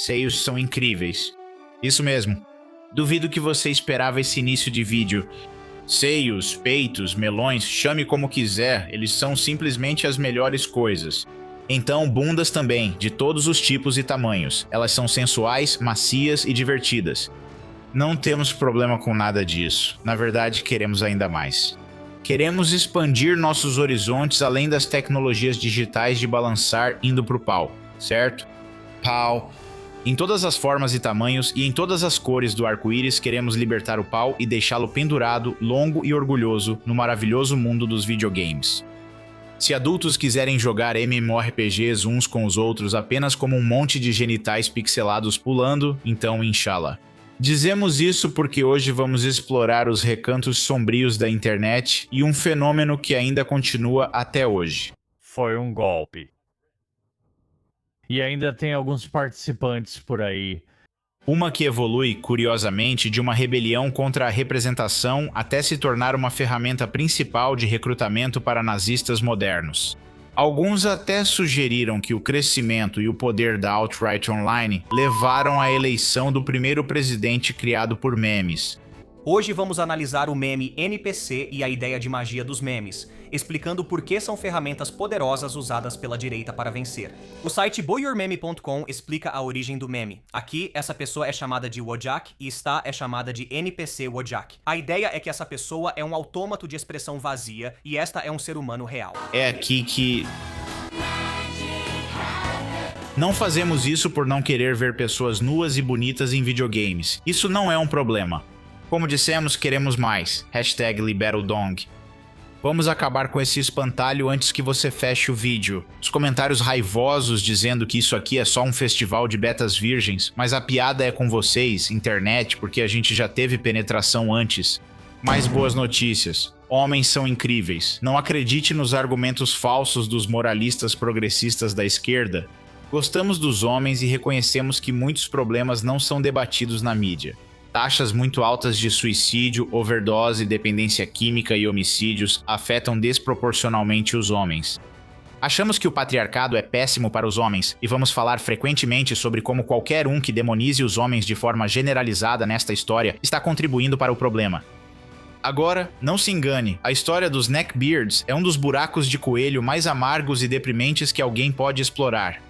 Seios são incríveis. Isso mesmo. Duvido que você esperava esse início de vídeo. Seios, peitos, melões, chame como quiser, eles são simplesmente as melhores coisas. Então, bundas também, de todos os tipos e tamanhos. Elas são sensuais, macias e divertidas. Não temos problema com nada disso. Na verdade, queremos ainda mais. Queremos expandir nossos horizontes além das tecnologias digitais de balançar indo pro pau, certo? Pau. Em todas as formas e tamanhos e em todas as cores do arco-íris, queremos libertar o pau e deixá-lo pendurado, longo e orgulhoso no maravilhoso mundo dos videogames. Se adultos quiserem jogar MMORPGs uns com os outros apenas como um monte de genitais pixelados pulando, então inshallah. Dizemos isso porque hoje vamos explorar os recantos sombrios da internet e um fenômeno que ainda continua até hoje. Foi um golpe. E ainda tem alguns participantes por aí. Uma que evolui, curiosamente, de uma rebelião contra a representação até se tornar uma ferramenta principal de recrutamento para nazistas modernos. Alguns até sugeriram que o crescimento e o poder da alt-right online levaram à eleição do primeiro presidente criado por memes. Hoje vamos analisar o meme NPC e a ideia de magia dos memes, explicando por que são ferramentas poderosas usadas pela direita para vencer. O site boyourmeme.com explica a origem do meme. Aqui, essa pessoa é chamada de Wojak e é chamada de NPC Wojak. A ideia é que essa pessoa é um autômato de expressão vazia e esta é um ser humano real. É aqui que... Não fazemos isso por não querer ver pessoas nuas e bonitas em videogames. Isso não é um problema. Como dissemos, queremos mais. #LiberaODong. Vamos acabar com esse espantalho antes que você feche o vídeo. Os comentários raivosos dizendo que isso aqui é só um festival de betas virgens, mas a piada é com vocês, internet, porque a gente já teve penetração antes. Mais boas notícias. Homens são incríveis. Não acredite nos argumentos falsos dos moralistas progressistas da esquerda. Gostamos dos homens e reconhecemos que muitos problemas não são debatidos na mídia. Taxas muito altas de suicídio, overdose, dependência química e homicídios afetam desproporcionalmente os homens. Achamos que o patriarcado é péssimo para os homens e vamos falar frequentemente sobre como qualquer um que demonize os homens de forma generalizada nesta história está contribuindo para o problema. Agora, não se engane, a história dos neckbeards é um dos buracos de coelho mais amargos e deprimentes que alguém pode explorar.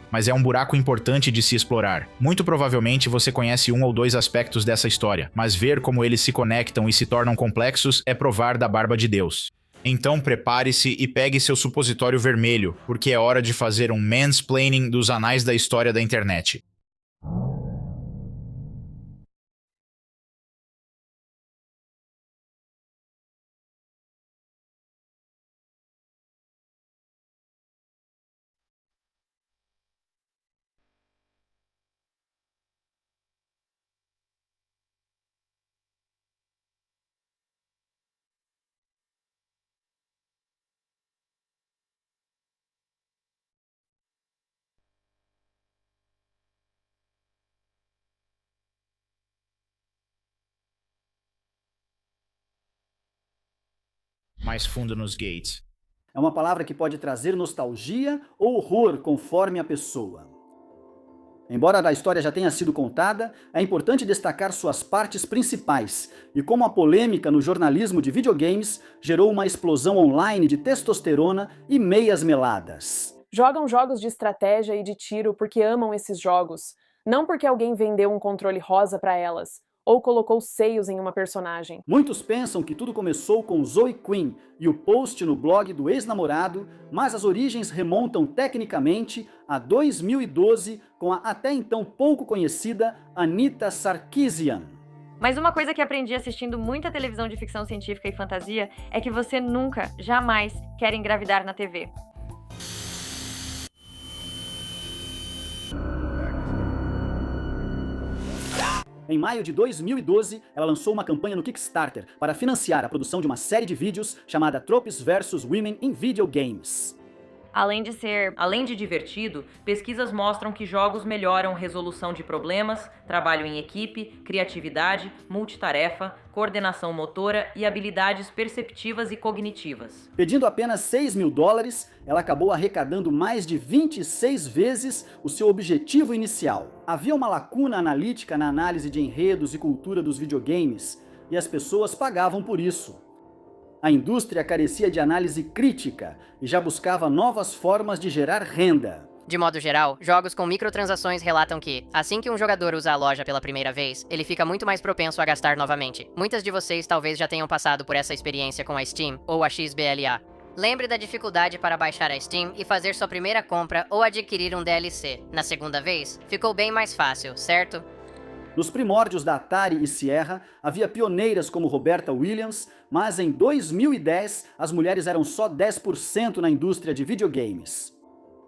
Mas é um buraco importante de se explorar. Muito provavelmente você conhece um ou dois aspectos dessa história, mas ver como eles se conectam e se tornam complexos é provar da barba de Deus. Então prepare-se e pegue seu supositório vermelho, porque é hora de fazer um mansplaining dos anais da história da internet. Mais fundo nos gates. É uma palavra que pode trazer nostalgia ou horror conforme a pessoa. Embora a história já tenha sido contada, é importante destacar suas partes principais e como a polêmica no jornalismo de videogames gerou uma explosão online de testosterona e meias meladas. Jogam jogos de estratégia e de tiro porque amam esses jogos, não porque alguém vendeu um controle rosa para elas, ou colocou seios em uma personagem. Muitos pensam que tudo começou com Zoe Quinn e o post no blog do ex-namorado, mas as origens remontam tecnicamente a 2012 com a até então pouco conhecida Anita Sarkeesian. Mas uma coisa que aprendi assistindo muita televisão de ficção científica e fantasia é que você nunca, jamais, quer engravidar na TV. Em maio de 2012, ela lançou uma campanha no Kickstarter para financiar a produção de uma série de vídeos chamada Tropes vs Women in Video Games. Além de divertido, pesquisas mostram que jogos melhoram resolução de problemas, trabalho em equipe, criatividade, multitarefa, coordenação motora e habilidades perceptivas e cognitivas. Pedindo apenas $6.000, ela acabou arrecadando mais de 26 vezes o seu objetivo inicial. Havia uma lacuna analítica na análise de enredos e cultura dos videogames, e as pessoas pagavam por isso. A indústria carecia de análise crítica e já buscava novas formas de gerar renda. De modo geral, jogos com microtransações relatam que, assim que um jogador usa a loja pela primeira vez, ele fica muito mais propenso a gastar novamente. Muitas de vocês talvez já tenham passado por essa experiência com a Steam ou a XBLA. Lembre da dificuldade para baixar a Steam e fazer sua primeira compra ou adquirir um DLC. Na segunda vez, ficou bem mais fácil, certo? Nos primórdios da Atari e Sierra, havia pioneiras como Roberta Williams, mas em 2010 as mulheres eram só 10% na indústria de videogames.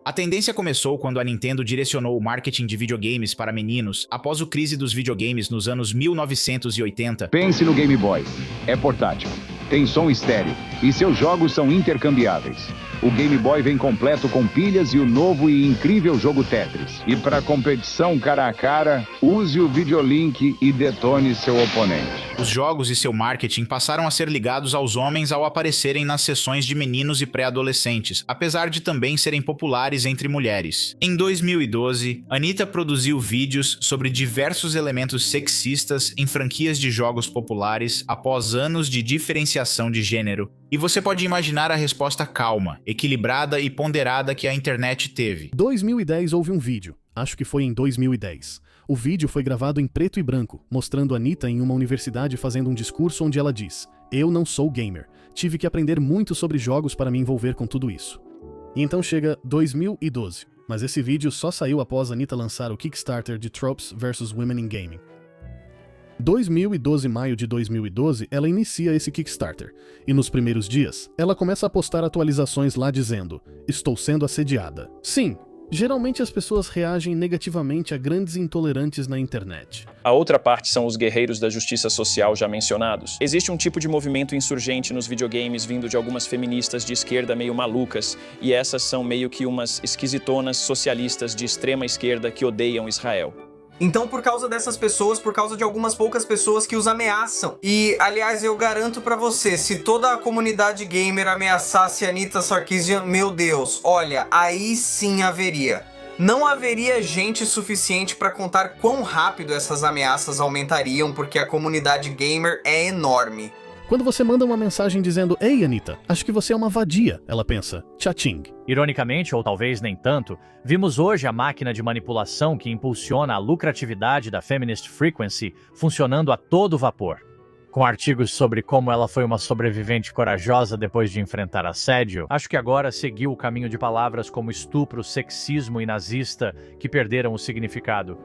A tendência começou quando a Nintendo direcionou o marketing de videogames para meninos após a crise dos videogames nos anos 1980. Pense no Game Boy. É portátil, tem som estéreo e seus jogos são intercambiáveis. O Game Boy vem completo com pilhas e o novo e incrível jogo Tetris. E para competição cara a cara, use o Videolink e detone seu oponente. Os jogos e seu marketing passaram a ser ligados aos homens ao aparecerem nas sessões de meninos e pré-adolescentes, apesar de também serem populares entre mulheres. Em 2012, Anitta produziu vídeos sobre diversos elementos sexistas em franquias de jogos populares após anos de diferenciação de gênero. E você pode imaginar a resposta calma, equilibrada e ponderada que a internet teve. 2010 houve um vídeo, acho que foi em 2010. O vídeo foi gravado em preto e branco, mostrando Anitta em uma universidade fazendo um discurso onde ela diz: "Eu não sou gamer, tive que aprender muito sobre jogos para me envolver com tudo isso." E então chega 2012, mas esse vídeo só saiu após Anitta lançar o Kickstarter de Tropes vs Women in Gaming. 2012, maio de 2012, ela inicia esse Kickstarter, e nos primeiros dias, ela começa a postar atualizações lá dizendo: "Estou sendo assediada." Sim, geralmente as pessoas reagem negativamente a grandes intolerantes na internet. A outra parte são os guerreiros da justiça social já mencionados. Existe um tipo de movimento insurgente nos videogames vindo de algumas feministas de esquerda meio malucas, e essas são meio que umas esquisitonas socialistas de extrema esquerda que odeiam Israel. Então, por causa dessas pessoas, por causa de algumas poucas pessoas que os ameaçam. E, aliás, eu garanto pra você, se toda a comunidade gamer ameaçasse a Anitta Sarkeesian, meu Deus, olha, aí sim haveria. Não haveria gente suficiente pra contar quão rápido essas ameaças aumentariam, porque a comunidade gamer é enorme. Quando você manda uma mensagem dizendo: "Ei, Anitta, acho que você é uma vadia", ela pensa: "Tchá-ching." Ironicamente, ou talvez nem tanto, vimos hoje a máquina de manipulação que impulsiona a lucratividade da Feminist Frequency funcionando a todo vapor. Com artigos sobre como ela foi uma sobrevivente corajosa depois de enfrentar assédio, acho que agora seguiu o caminho de palavras como estupro, sexismo e nazista que perderam o significado.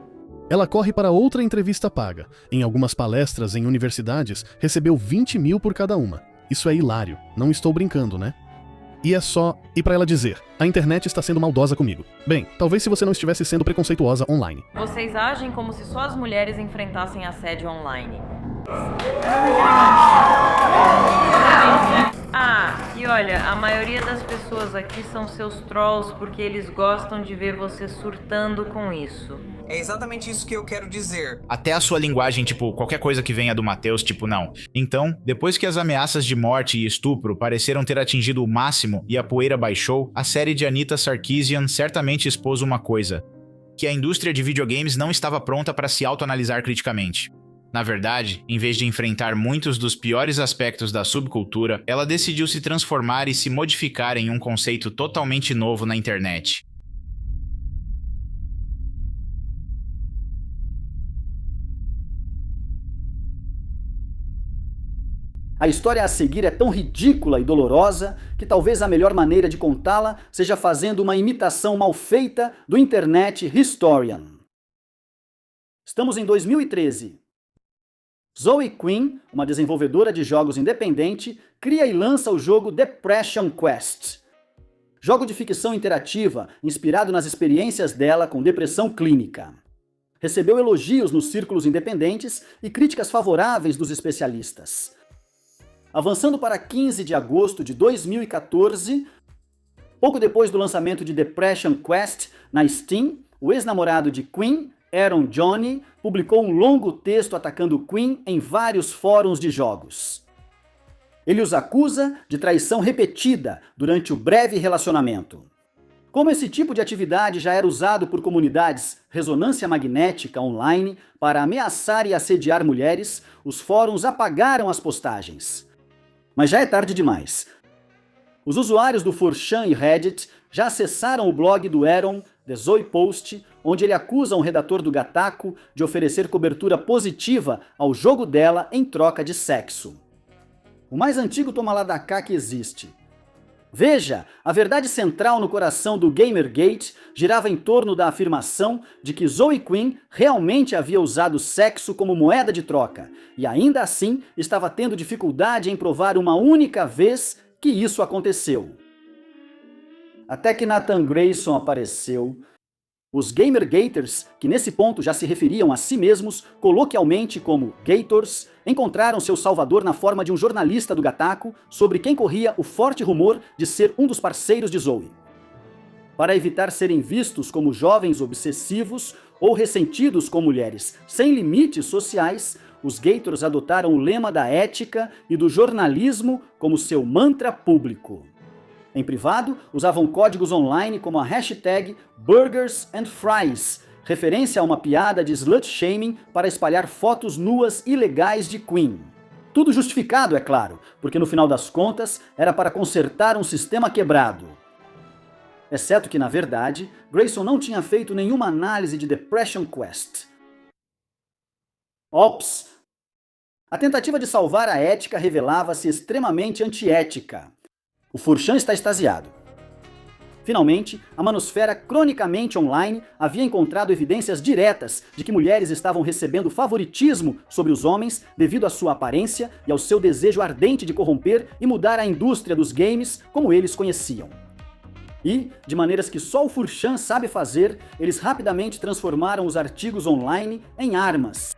Ela corre para outra entrevista paga. Em algumas palestras em universidades, recebeu 20 mil por cada uma. Isso é hilário, não estou brincando, né? E para ela dizer: "A internet está sendo maldosa comigo." Bem, talvez se você não estivesse sendo preconceituosa online. Vocês agem como se só as mulheres enfrentassem assédio online. E olha, a maioria das pessoas aqui são seus trolls porque eles gostam de ver você surtando com isso. É exatamente isso que eu quero dizer. Até a sua linguagem, tipo, qualquer coisa que venha do Matheus, tipo, não. Então, depois que as ameaças de morte e estupro pareceram ter atingido o máximo e a poeira baixou, a série de Anitta Sarkeesian certamente expôs uma coisa: que a indústria de videogames não estava pronta para se autoanalisar criticamente. Na verdade, em vez de enfrentar muitos dos piores aspectos da subcultura, ela decidiu se transformar e se modificar em um conceito totalmente novo na internet. A história a seguir é tão ridícula e dolorosa que talvez a melhor maneira de contá-la seja fazendo uma imitação mal feita do Internet Historian. Estamos em 2013. Zoe Quinn, uma desenvolvedora de jogos independente, cria e lança o jogo Depression Quest. Jogo de ficção interativa inspirado nas experiências dela com depressão clínica. Recebeu elogios nos círculos independentes e críticas favoráveis dos especialistas. Avançando para 15 de agosto de 2014, Pouco depois do lançamento de Depression Quest na Steam, o ex-namorado de Quinn, Aaron Johnny, publicou um longo texto atacando Quinn em vários fóruns de jogos. Ele os acusa de traição repetida durante o breve relacionamento. Como esse tipo de atividade já era usado por comunidades ressonância magnética online para ameaçar e assediar mulheres, os fóruns apagaram as postagens. Mas já é tarde demais. Os usuários do 4chan e Reddit já acessaram o blog do Aaron, The Zoe Post, onde ele acusa um redator do Gataku de oferecer cobertura positiva ao jogo dela em troca de sexo. O mais antigo toma lá da cá que existe. Veja, a verdade central no coração do Gamergate girava em torno da afirmação de que Zoe Quinn realmente havia usado sexo como moeda de troca, e ainda assim estava tendo dificuldade em provar uma única vez que isso aconteceu. Até que Nathan Grayson apareceu. Os Gamergaters, que nesse ponto já se referiam a si mesmos coloquialmente como Gators, encontraram seu salvador na forma de um jornalista do Gataku sobre quem corria o forte rumor de ser um dos parceiros de Zoe. Para evitar serem vistos como jovens obsessivos ou ressentidos com mulheres sem limites sociais, os Gators adotaram o lema da ética e do jornalismo como seu mantra público. Em privado, usavam códigos online como a hashtag Burgers and Fries, referência a uma piada de slut-shaming para espalhar fotos nuas ilegais de Quinn. Tudo justificado, é claro, porque no final das contas era para consertar um sistema quebrado. Exceto que, na verdade, Grayson não tinha feito nenhuma análise de Depression Quest. Ops! A tentativa de salvar a ética revelava-se extremamente antiética. O 4chan está extasiado. Finalmente, a manosfera cronicamente online havia encontrado evidências diretas de que mulheres estavam recebendo favoritismo sobre os homens devido à sua aparência e ao seu desejo ardente de corromper e mudar a indústria dos games como eles conheciam. E, de maneiras que só o 4chan sabe fazer, eles rapidamente transformaram os artigos online em armas.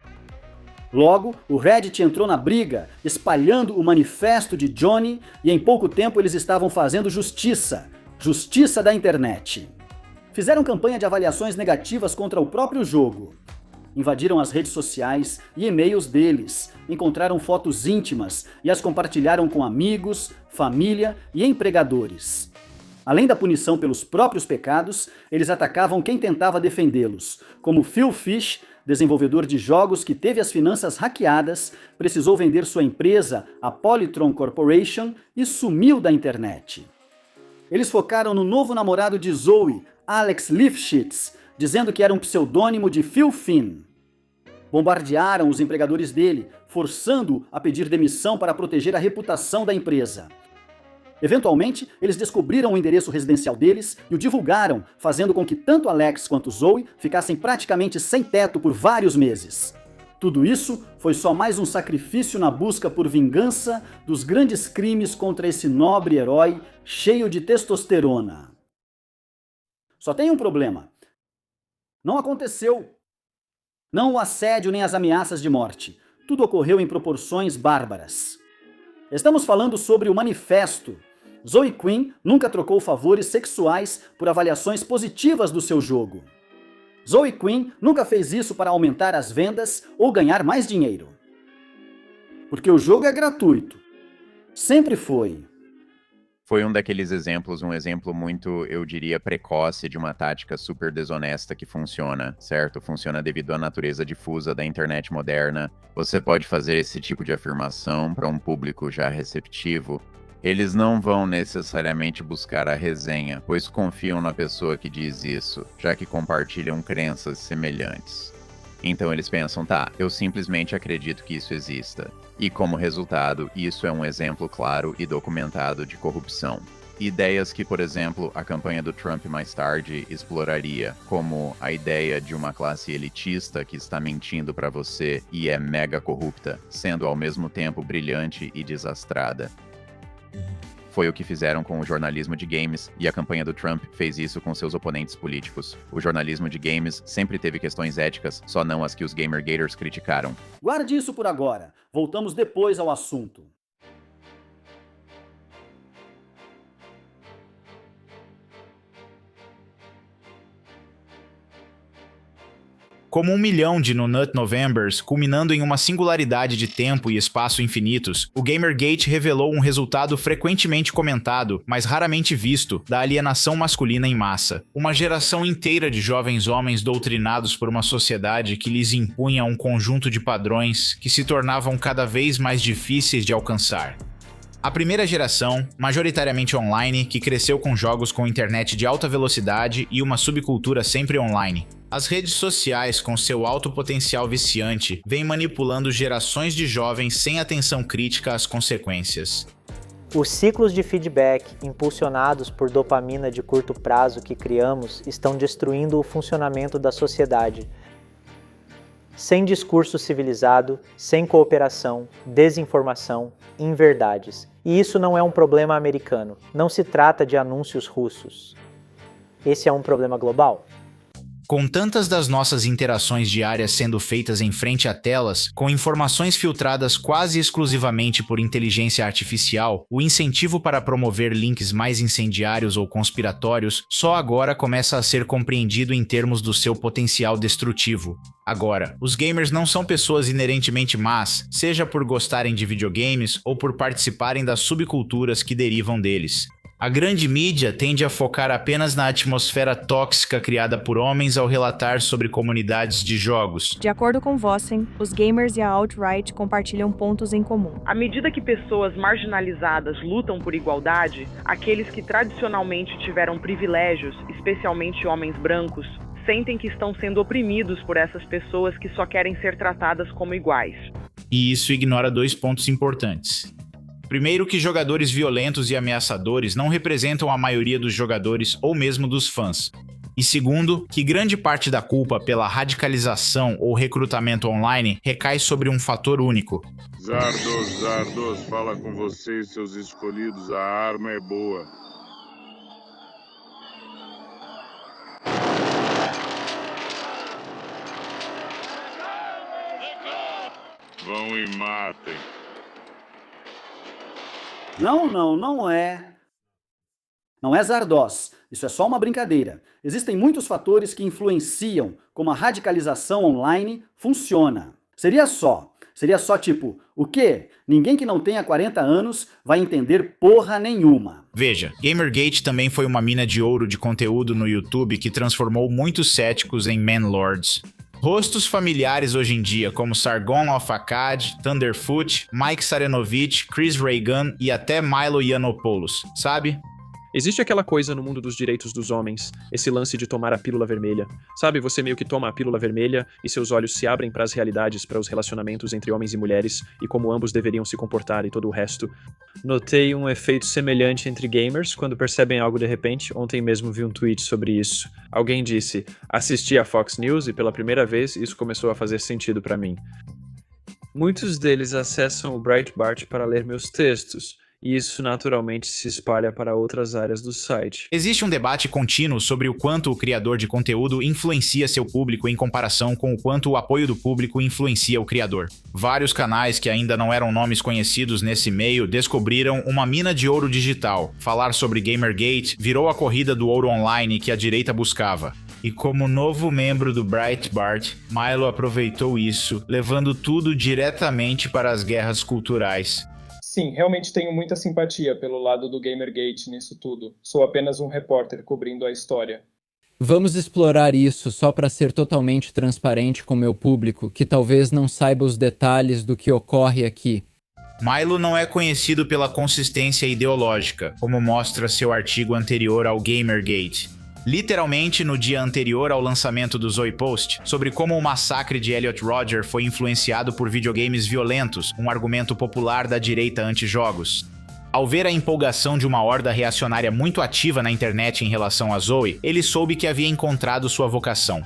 Logo, o Reddit entrou na briga, espalhando o manifesto de Johnny, e em pouco tempo eles estavam fazendo justiça. Justiça da internet. Fizeram campanha de avaliações negativas contra o próprio jogo. Invadiram as redes sociais e e-mails deles, encontraram fotos íntimas e as compartilharam com amigos, família e empregadores. Além da punição pelos próprios pecados, eles atacavam quem tentava defendê-los, como Phil Fish, desenvolvedor de jogos que teve as finanças hackeadas, precisou vender sua empresa, a Polytron Corporation, e sumiu da internet. Eles focaram no novo namorado de Zoe, Alex Lifshitz, dizendo que era um pseudônimo de Phil Finn. Bombardearam os empregadores dele, forçando-o a pedir demissão para proteger a reputação da empresa. Eventualmente, eles descobriram o endereço residencial deles e o divulgaram, fazendo com que tanto Alex quanto Zoe ficassem praticamente sem teto por vários meses. Tudo isso foi só mais um sacrifício na busca por vingança dos grandes crimes contra esse nobre herói cheio de testosterona. Só tem um problema. Não aconteceu. Não o assédio nem as ameaças de morte. Tudo ocorreu em proporções bárbaras. Estamos falando sobre o manifesto. Zoe Quinn nunca trocou favores sexuais por avaliações positivas do seu jogo. Zoe Quinn nunca fez isso para aumentar as vendas ou ganhar mais dinheiro. Porque o jogo é gratuito. Sempre foi. Foi um daqueles exemplos, um exemplo muito, eu diria, precoce de uma tática super desonesta que funciona, certo? Funciona devido à natureza difusa da internet moderna. Você pode fazer esse tipo de afirmação para um público já receptivo. Eles não vão necessariamente buscar a resenha, pois confiam na pessoa que diz isso, já que compartilham crenças semelhantes. Então eles pensam, tá, eu simplesmente acredito que isso exista. E como resultado, isso é um exemplo claro e documentado de corrupção. Ideias que, por exemplo, a campanha do Trump mais tarde exploraria, como a ideia de uma classe elitista que está mentindo para você e é mega corrupta, sendo ao mesmo tempo brilhante e desastrada. Foi o que fizeram com o jornalismo de games, e a campanha do Trump fez isso com seus oponentes políticos. O jornalismo de games sempre teve questões éticas, só não as que os Gamergaters criticaram. Guarde isso por agora. Voltamos depois ao assunto. Como 1 milhão de No Nut Novembers, culminando em uma singularidade de tempo e espaço infinitos, o Gamergate revelou um resultado frequentemente comentado, mas raramente visto, da alienação masculina em massa. Uma geração inteira de jovens homens doutrinados por uma sociedade que lhes impunha um conjunto de padrões que se tornavam cada vez mais difíceis de alcançar. A primeira geração, majoritariamente online, que cresceu com jogos com internet de alta velocidade e uma subcultura sempre online. As redes sociais, com seu alto potencial viciante, vêm manipulando gerações de jovens sem atenção crítica às consequências. Os ciclos de feedback impulsionados por dopamina de curto prazo que criamos estão destruindo o funcionamento da sociedade. Sem discurso civilizado, sem cooperação, desinformação, inverdades. E isso não é um problema americano. Não se trata de anúncios russos. Esse é um problema global. Com tantas das nossas interações diárias sendo feitas em frente a telas, com informações filtradas quase exclusivamente por inteligência artificial, o incentivo para promover links mais incendiários ou conspiratórios só agora começa a ser compreendido em termos do seu potencial destrutivo. Agora, os gamers não são pessoas inerentemente más, seja por gostarem de videogames ou por participarem das subculturas que derivam deles. A grande mídia tende a focar apenas na atmosfera tóxica criada por homens ao relatar sobre comunidades de jogos. De acordo com Vossen, os gamers e a alt-right compartilham pontos em comum. À medida que pessoas marginalizadas lutam por igualdade, aqueles que tradicionalmente tiveram privilégios, especialmente homens brancos, sentem que estão sendo oprimidos por essas pessoas que só querem ser tratadas como iguais. E isso ignora 2 pontos importantes. Primeiro, que jogadores violentos e ameaçadores não representam a maioria dos jogadores ou mesmo dos fãs. E segundo, que grande parte da culpa pela radicalização ou recrutamento online recai sobre um fator único. Zardos, fala com vocês, seus escolhidos, a arma é boa. Vão e matem. Não é. Não é Zardoz. Isso é só uma brincadeira. Existem muitos fatores que influenciam como a radicalização online funciona. Seria só tipo, o quê? Ninguém que não tenha 40 anos vai entender porra nenhuma. Veja, Gamergate também foi uma mina de ouro de conteúdo no YouTube que transformou muitos céticos em manlords. Rostos familiares hoje em dia, como Sargon of Akkad, Thunderfoot, Mike Sarenovich, Chris Ray Gun e até Milo Yiannopoulos, sabe? Existe aquela coisa no mundo dos direitos dos homens, esse lance de tomar a pílula vermelha. Sabe, você meio que toma a pílula vermelha e seus olhos se abrem para as realidades, para os relacionamentos entre homens e mulheres e como ambos deveriam se comportar e todo o resto. Notei um efeito semelhante entre gamers quando percebem algo de repente. Ontem mesmo vi um tweet sobre isso. Alguém disse, assisti a Fox News e pela primeira vez isso começou a fazer sentido para mim. Muitos deles acessam o Breitbart para ler meus textos. E isso naturalmente se espalha para outras áreas do site. Existe um debate contínuo sobre o quanto o criador de conteúdo influencia seu público em comparação com o quanto o apoio do público influencia o criador. Vários canais que ainda não eram nomes conhecidos nesse meio descobriram uma mina de ouro digital. Falar sobre Gamergate virou a corrida do ouro online que a direita buscava. E como novo membro do Breitbart, Milo aproveitou isso, levando tudo diretamente para as guerras culturais. Sim, realmente tenho muita simpatia pelo lado do Gamergate nisso tudo. Sou apenas um repórter cobrindo a história. Vamos explorar isso só para ser totalmente transparente com meu público, que talvez não saiba os detalhes do que ocorre aqui. Milo não é conhecido pela consistência ideológica, como mostra seu artigo anterior ao Gamergate. Literalmente no dia anterior ao lançamento do Zoe Post, sobre como o massacre de Elliot Rodger foi influenciado por videogames violentos, um argumento popular da direita anti-jogos. Ao ver a empolgação de uma horda reacionária muito ativa na internet em relação a Zoe, ele soube que havia encontrado sua vocação.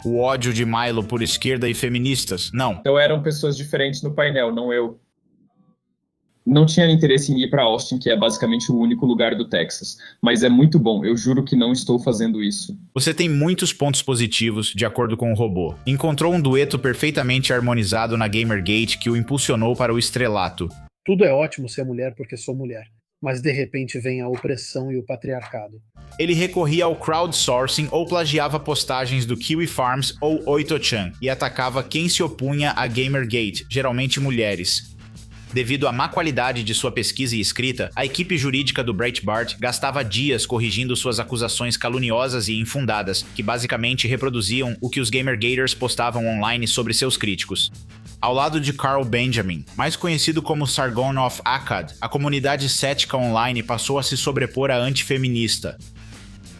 O ódio de Milo por esquerda e feministas, não. Então eram pessoas diferentes no painel, não eu. Não tinha interesse em ir para Austin, que é basicamente o único lugar do Texas. Mas é muito bom, eu juro que não estou fazendo isso. Você tem muitos pontos positivos, de acordo com o robô. Encontrou um dueto perfeitamente harmonizado na Gamergate que o impulsionou para o estrelato. Tudo é ótimo ser mulher porque sou mulher. mas de repente vem a opressão e o patriarcado. Ele recorria ao crowdsourcing ou plagiava postagens do Kiwi Farms ou 8chan e atacava quem se opunha a Gamergate, geralmente mulheres. Devido à má qualidade de sua pesquisa e escrita, a equipe jurídica do Breitbart gastava dias corrigindo suas acusações caluniosas e infundadas, que basicamente reproduziam o que os Gamergaters postavam online sobre seus críticos. Ao lado de Carl Benjamin, mais conhecido como Sargon of Akkad, a comunidade cética online passou a se sobrepor à antifeminista.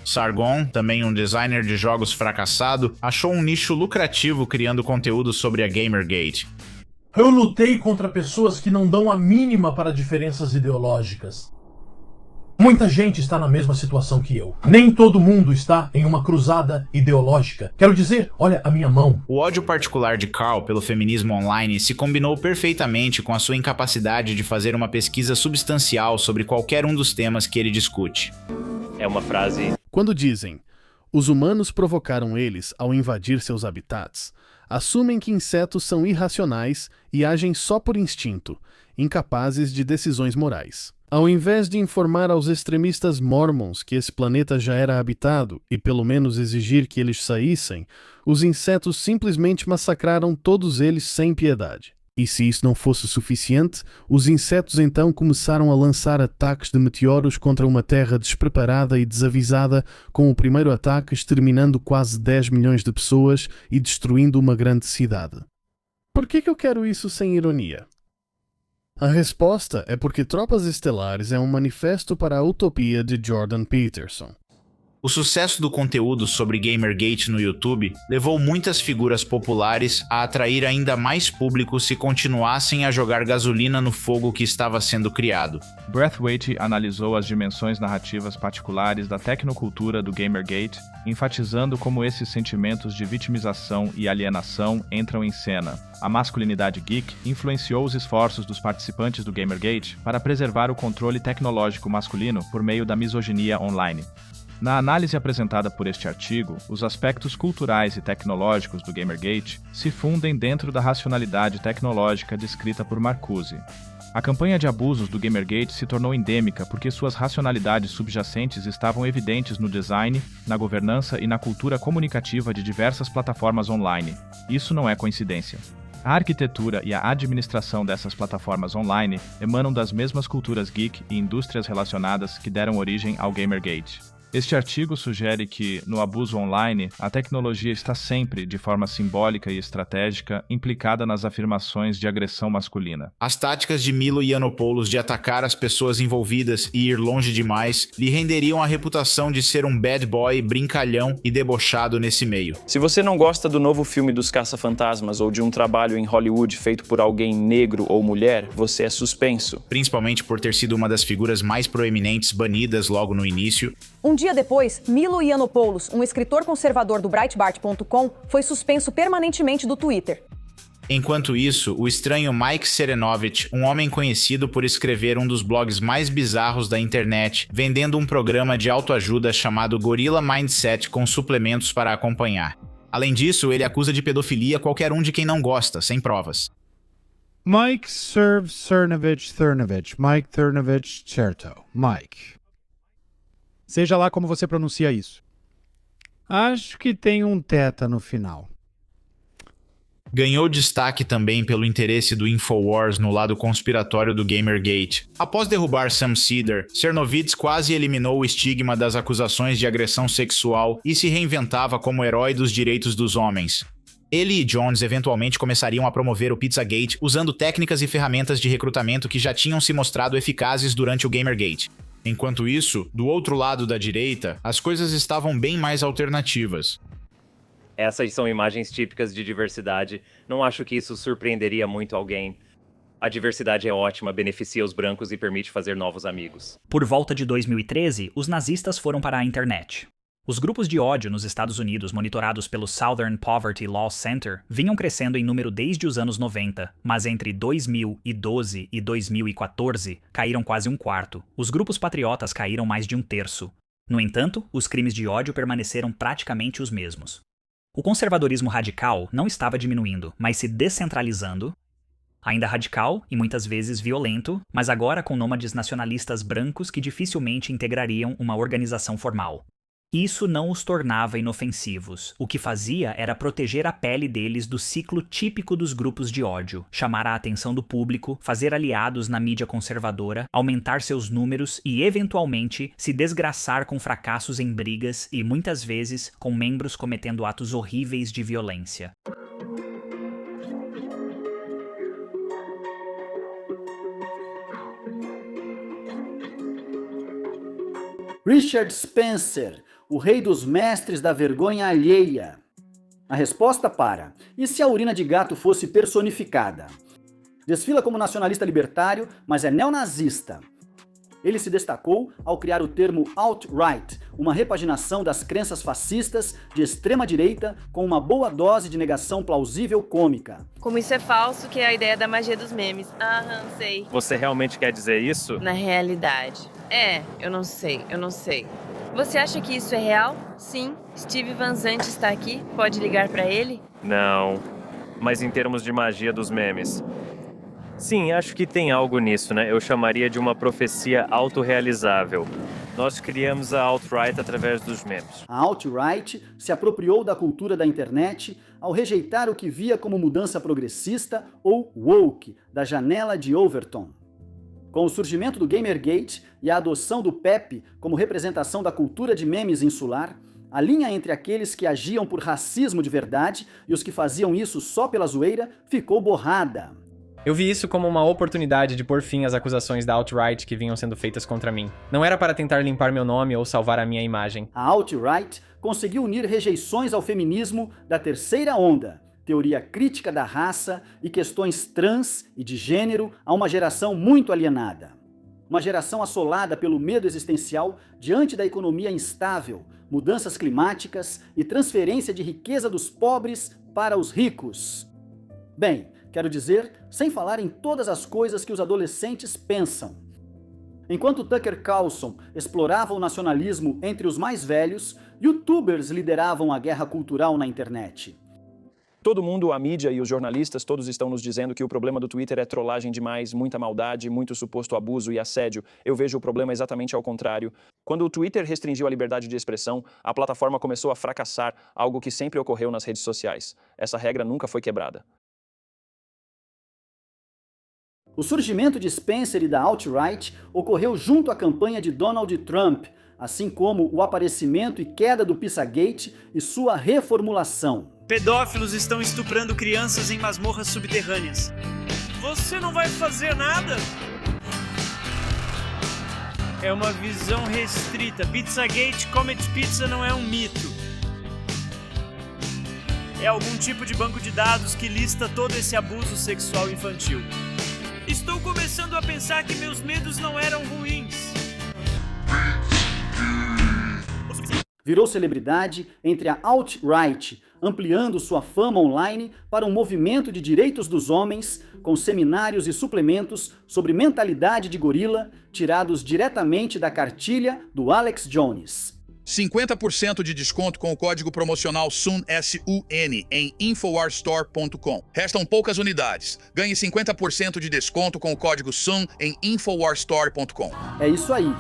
Sargon, também um designer de jogos fracassado, achou um nicho lucrativo criando conteúdo sobre a Gamergate. Eu lutei contra pessoas que não dão a mínima para diferenças ideológicas. Muita gente está na mesma situação que eu. Nem todo mundo está em uma cruzada ideológica. Quero dizer, olha a minha mão. O ódio particular de Carl pelo feminismo online se combinou perfeitamente com a sua incapacidade de fazer uma pesquisa substancial sobre qualquer um dos temas que ele discute. É uma frase... Quando dizem, os humanos provocaram eles ao invadir seus habitats, assumem que insetos são irracionais e agem só por instinto, incapazes de decisões morais. Ao invés de informar aos extremistas mormons que esse planeta já era habitado e pelo menos exigir que eles saíssem, os insetos simplesmente massacraram todos eles sem piedade. E se isso não fosse suficiente, os insetos então começaram a lançar ataques de meteoros contra uma terra despreparada e desavisada, com o primeiro ataque exterminando quase 10 milhões de pessoas e destruindo uma grande cidade. Por que eu quero isso sem ironia? A resposta é porque Tropas Estelares é um manifesto para a utopia de Jordan Peterson. O sucesso do conteúdo sobre Gamergate no YouTube levou muitas figuras populares a atrair ainda mais público se continuassem a jogar gasolina no fogo que estava sendo criado. Braithwaite analisou as dimensões narrativas particulares da tecnocultura do Gamergate, enfatizando como esses sentimentos de vitimização e alienação entram em cena. A masculinidade geek influenciou os esforços dos participantes do Gamergate para preservar o controle tecnológico masculino por meio da misoginia online. Na análise apresentada por este artigo, os aspectos culturais e tecnológicos do Gamergate se fundem dentro da racionalidade tecnológica descrita por Marcuse. A campanha de abusos do Gamergate se tornou endêmica porque suas racionalidades subjacentes estavam evidentes no design, na governança e na cultura comunicativa de diversas plataformas online. Isso não é coincidência. A arquitetura e a administração dessas plataformas online emanam das mesmas culturas geek e indústrias relacionadas que deram origem ao Gamergate. Este artigo sugere que, no abuso online, a tecnologia está sempre, de forma simbólica e estratégica, implicada nas afirmações de agressão masculina. As táticas de Milo Yiannopoulos de atacar as pessoas envolvidas e ir longe demais lhe renderiam a reputação de ser um bad boy brincalhão e debochado nesse meio. Se você não gosta do novo filme dos Caça-Fantasmas ou de um trabalho em Hollywood feito por alguém negro ou mulher, você é suspenso. Principalmente por ter sido uma das figuras mais proeminentes banidas logo no início. Um dia depois, Milo Yiannopoulos, um escritor conservador do Breitbart.com, foi suspenso permanentemente do Twitter. Enquanto isso, o estranho Mike Serenovich, um homem conhecido por escrever um dos blogs mais bizarros da internet, vendendo um programa de autoajuda chamado Gorilla Mindset com suplementos para acompanhar. Além disso, ele acusa de pedofilia qualquer um de quem não gosta, sem provas. Mike Cernovich, Mike Cernovich Cherto, Mike. Seja lá como você pronuncia isso. Acho que tem um teta no final. Ganhou destaque também pelo interesse do Infowars no lado conspiratório do Gamergate. Após derrubar Sam Seder, Cernovich quase eliminou o estigma das acusações de agressão sexual e se reinventava como herói dos direitos dos homens. Ele e Jones eventualmente começariam a promover o Pizzagate usando técnicas e ferramentas de recrutamento que já tinham se mostrado eficazes durante o Gamergate. Enquanto isso, do outro lado da direita, as coisas estavam bem mais alternativas. Essas são imagens típicas de diversidade. Não acho que isso surpreenderia muito alguém. A diversidade é ótima, beneficia os brancos e permite fazer novos amigos. Por volta de 2013, os nazistas foram para a internet. Os grupos de ódio nos Estados Unidos, monitorados pelo Southern Poverty Law Center, vinham crescendo em número desde os anos 90, mas entre 2012 e 2014 caíram quase um quarto. Os grupos patriotas caíram mais de um terço. No entanto, os crimes de ódio permaneceram praticamente os mesmos. O conservadorismo radical não estava diminuindo, mas se descentralizando, Ainda radical e muitas vezes violento, mas agora com nômades nacionalistas brancos que dificilmente integrariam uma organização formal. Isso não os tornava inofensivos. O que fazia era proteger a pele deles do ciclo típico dos grupos de ódio, chamar a atenção do público, fazer aliados na mídia conservadora, aumentar seus números e, eventualmente, se desgraçar com fracassos em brigas e, muitas vezes, com membros cometendo atos horríveis de violência. Richard Spencer, o rei dos mestres da vergonha alheia. A resposta para: e se a urina de gato fosse personificada? Desfila como nacionalista libertário, mas é neonazista. Ele se destacou ao criar o termo alt-right, uma repaginação das crenças fascistas de extrema-direita com uma boa dose de negação plausível cômica. Como isso é falso, que é a ideia da magia dos memes. Aham, sei. Você realmente quer dizer isso? Na realidade. Eu não sei. Você acha que isso é real? Sim. Steve Van Zandt está aqui? Pode ligar para ele? Não. Mas em termos de magia dos memes. Sim, acho que tem algo nisso, né? Eu chamaria de uma profecia autorrealizável. Nós criamos a alt-right através dos memes. A alt-right se apropriou da cultura da internet ao rejeitar o que via como mudança progressista ou woke da janela de Overton. Com o surgimento do Gamergate e a adoção do Pepe como representação da cultura de memes insular, a linha entre aqueles que agiam por racismo de verdade e os que faziam isso só pela zoeira ficou borrada. Eu vi isso como uma oportunidade de pôr fim às acusações da alt-right que vinham sendo feitas contra mim. Não era para tentar limpar meu nome ou salvar a minha imagem. A alt-right conseguiu unir rejeições ao feminismo da terceira onda, teoria crítica da raça e questões trans e de gênero a uma geração muito alienada. Uma geração assolada pelo medo existencial diante da economia instável, mudanças climáticas e transferência de riqueza dos pobres para os ricos. Bem, quero dizer, sem falar em todas as coisas que os adolescentes pensam. Enquanto Tucker Carlson explorava o nacionalismo entre os mais velhos, youtubers lideravam a guerra cultural na internet. Todo mundo, a mídia e os jornalistas, todos estão nos dizendo que o problema do Twitter é trollagem demais, muita maldade, muito suposto abuso e assédio. Eu vejo o problema exatamente ao contrário. Quando o Twitter restringiu a liberdade de expressão, a plataforma começou a fracassar, algo que sempre ocorreu nas redes sociais. Essa regra nunca foi quebrada. O surgimento de Spencer e da alt-right ocorreu junto à campanha de Donald Trump, assim como o aparecimento e queda do Pizzagate e sua reformulação. Pedófilos estão estuprando crianças em masmorras subterrâneas. Você não vai fazer nada? É uma visão restrita. Pizzagate Comet Pizza não é um mito. É algum tipo de banco de dados que lista todo esse abuso sexual infantil. Estou começando a pensar que meus medos não eram ruins. Virou celebridade entre a alt-right, ampliando sua fama online para um movimento de direitos dos homens, com seminários e suplementos sobre mentalidade de gorila, tirados diretamente da cartilha do Alex Jones. 50% de desconto com o código promocional SUN, S-U-N, em InfoWarsStore.com. Restam poucas unidades. Ganhe 50% de desconto com o código SUN em InfoWarsStore.com. É isso aí.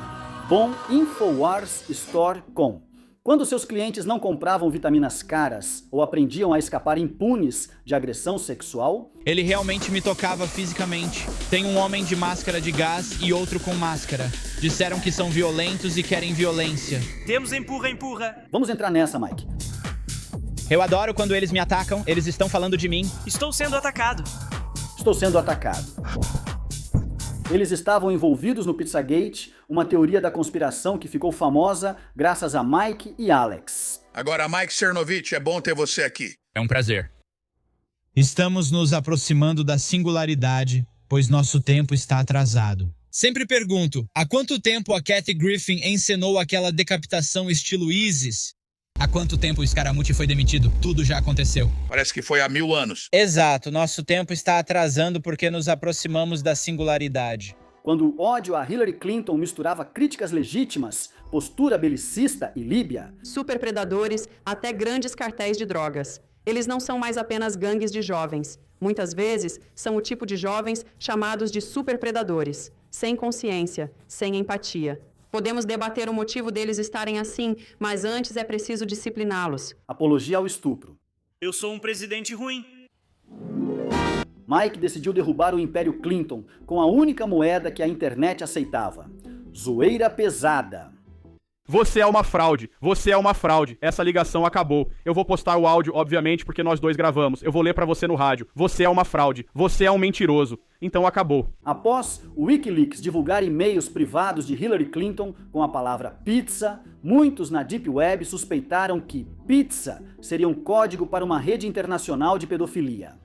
Bom InfoWarsStore.com. Quando seus clientes não compravam vitaminas caras ou aprendiam a escapar impunes de agressão sexual... Ele realmente me tocava fisicamente. Tem um homem de máscara de gás e outro com máscara. Disseram que são violentos e querem violência. Temos empurra. Vamos entrar nessa, Mike. Eu adoro quando eles me atacam. Eles estão falando de mim. Estou sendo atacado. Estou sendo atacado. Eles estavam envolvidos no Pizzagate, uma teoria da conspiração que ficou famosa graças a Mike e Alex. Agora, Mike Cernovich, é bom ter você aqui. É um prazer. Estamos nos aproximando da singularidade, pois nosso tempo está atrasado. Sempre pergunto, há quanto tempo a Kathy Griffin encenou aquela decapitação estilo ISIS? Há quanto tempo o Scaramucci foi demitido? Tudo já aconteceu. Parece que foi há 1000 anos. Exato, nosso tempo está atrasando porque nos aproximamos da singularidade. Quando o ódio a Hillary Clinton misturava críticas legítimas, postura belicista e líbia. Superpredadores até grandes cartéis de drogas. Eles não são mais apenas gangues de jovens. Muitas vezes, são o tipo de jovens chamados de superpredadores, sem consciência, sem empatia. Podemos debater o motivo deles estarem assim, mas antes é preciso discipliná-los. Apologia ao estupro. Eu sou um presidente ruim. Mike decidiu derrubar o Império Clinton com a única moeda que a internet aceitava: zoeira pesada. Você é uma fraude, você é uma fraude, essa ligação acabou. Eu vou postar o áudio, obviamente, porque nós dois gravamos. Eu vou ler pra você no rádio. Você é uma fraude, você é um mentiroso. Então acabou. Após o Wikileaks divulgar e-mails privados de Hillary Clinton com a palavra pizza, muitos na Deep Web suspeitaram que pizza seria um código para uma rede internacional de pedofilia.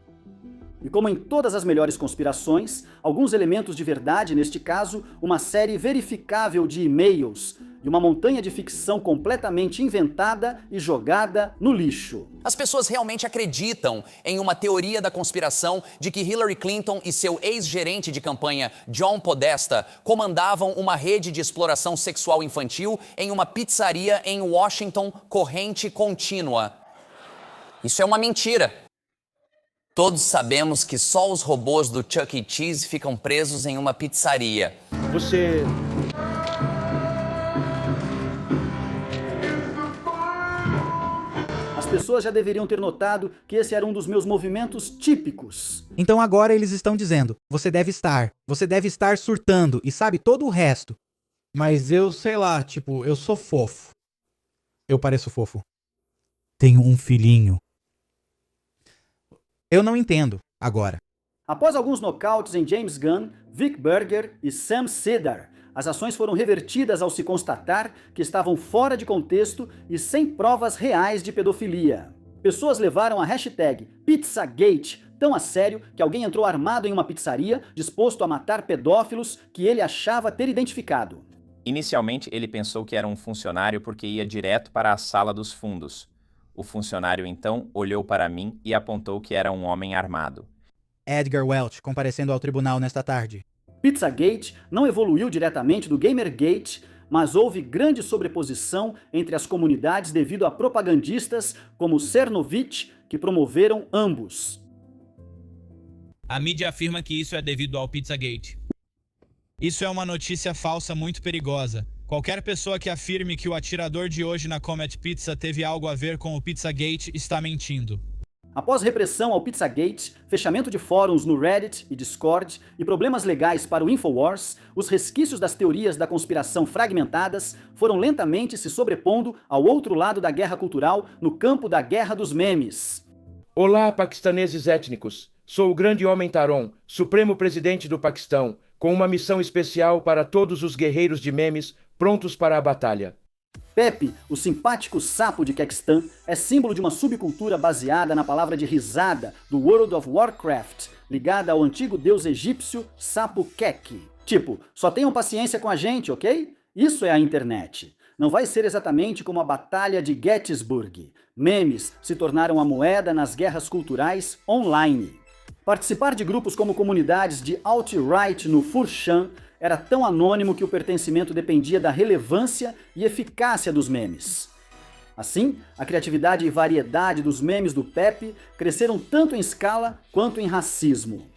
E como em todas as melhores conspirações, alguns elementos de verdade, neste caso, uma série verificável de e-mails e uma montanha de ficção completamente inventada e jogada no lixo. As pessoas realmente acreditam em uma teoria da conspiração de que Hillary Clinton e seu ex-gerente de campanha, John Podesta, comandavam uma rede de exploração sexual infantil em uma pizzaria em Washington, corrente contínua. Isso é uma mentira. Todos sabemos que só os robôs do Chuck E. Cheese ficam presos em uma pizzaria. As pessoas já deveriam ter notado que esse era um dos meus movimentos típicos. Então agora eles estão dizendo, você deve estar surtando e sabe todo o resto. Mas eu, sei lá, tipo, eu sou fofo. Eu pareço fofo. Tenho um filhinho. Eu não entendo, agora. Após alguns nocautes em James Gunn, Vic Berger e Sam Cedar, as ações foram revertidas ao se constatar que estavam fora de contexto e sem provas reais de pedofilia. Pessoas levaram a hashtag Pizzagate tão a sério que alguém entrou armado em uma pizzaria, disposto a matar pedófilos que ele achava ter identificado. Inicialmente, ele pensou que era um funcionário porque ia direto para a sala dos fundos. O funcionário, então, olhou para mim e apontou que era um homem armado. Edgar Welch, comparecendo ao tribunal nesta tarde. Pizzagate não evoluiu diretamente do Gamergate, mas houve grande sobreposição entre as comunidades devido a propagandistas como Cernovich, que promoveram ambos. A mídia afirma que isso é devido ao Pizzagate. Isso é uma notícia falsa muito perigosa. Qualquer pessoa que afirme que o atirador de hoje na Comet Pizza teve algo a ver com o Pizzagate está mentindo. Após repressão ao Pizzagate, fechamento de fóruns no Reddit e Discord e problemas legais para o Infowars, os resquícios das teorias da conspiração fragmentadas foram lentamente se sobrepondo ao outro lado da guerra cultural no campo da guerra dos memes. Olá, paquistaneses étnicos. Sou o grande homem Taron, supremo presidente do Paquistão, com uma missão especial para todos os guerreiros de memes prontos para a batalha. Pepe, o simpático sapo de Kextan, é símbolo de uma subcultura baseada na palavra de risada do World of Warcraft, ligada ao antigo deus egípcio Sapo Kek. Tipo, só tenham paciência com a gente, ok? Isso é a internet. Não vai ser exatamente como a Batalha de Gettysburg. Memes se tornaram a moeda nas guerras culturais online. Participar de grupos como comunidades de alt-right no 4chan era tão anônimo que o pertencimento dependia da relevância e eficácia dos memes. Assim, a criatividade e variedade dos memes do Pepe cresceram tanto em escala quanto em racismo.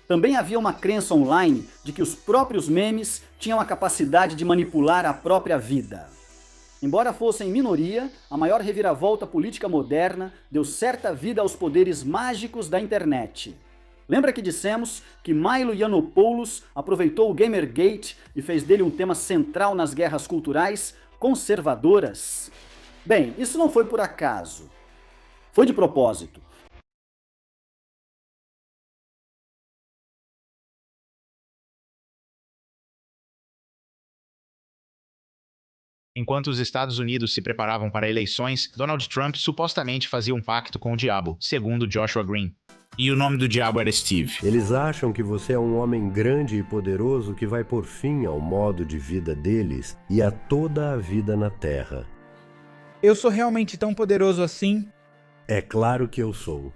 Também havia uma crença online de que os próprios memes tinham a capacidade de manipular a própria vida. Embora fossem minoria, a maior reviravolta política moderna deu certa vida aos poderes mágicos da internet. Lembra que dissemos que Milo Yiannopoulos aproveitou o Gamergate e fez dele um tema central nas guerras culturais conservadoras? Bem, isso não foi por acaso. Foi de propósito. Enquanto os Estados Unidos se preparavam para eleições, Donald Trump supostamente fazia um pacto com o diabo, segundo Joshua Green. E o nome do diabo era Steve. Eles acham que você é um homem grande e poderoso que vai pôr fim ao modo de vida deles e a toda a vida na Terra. Eu sou realmente tão poderoso assim? É claro que eu sou.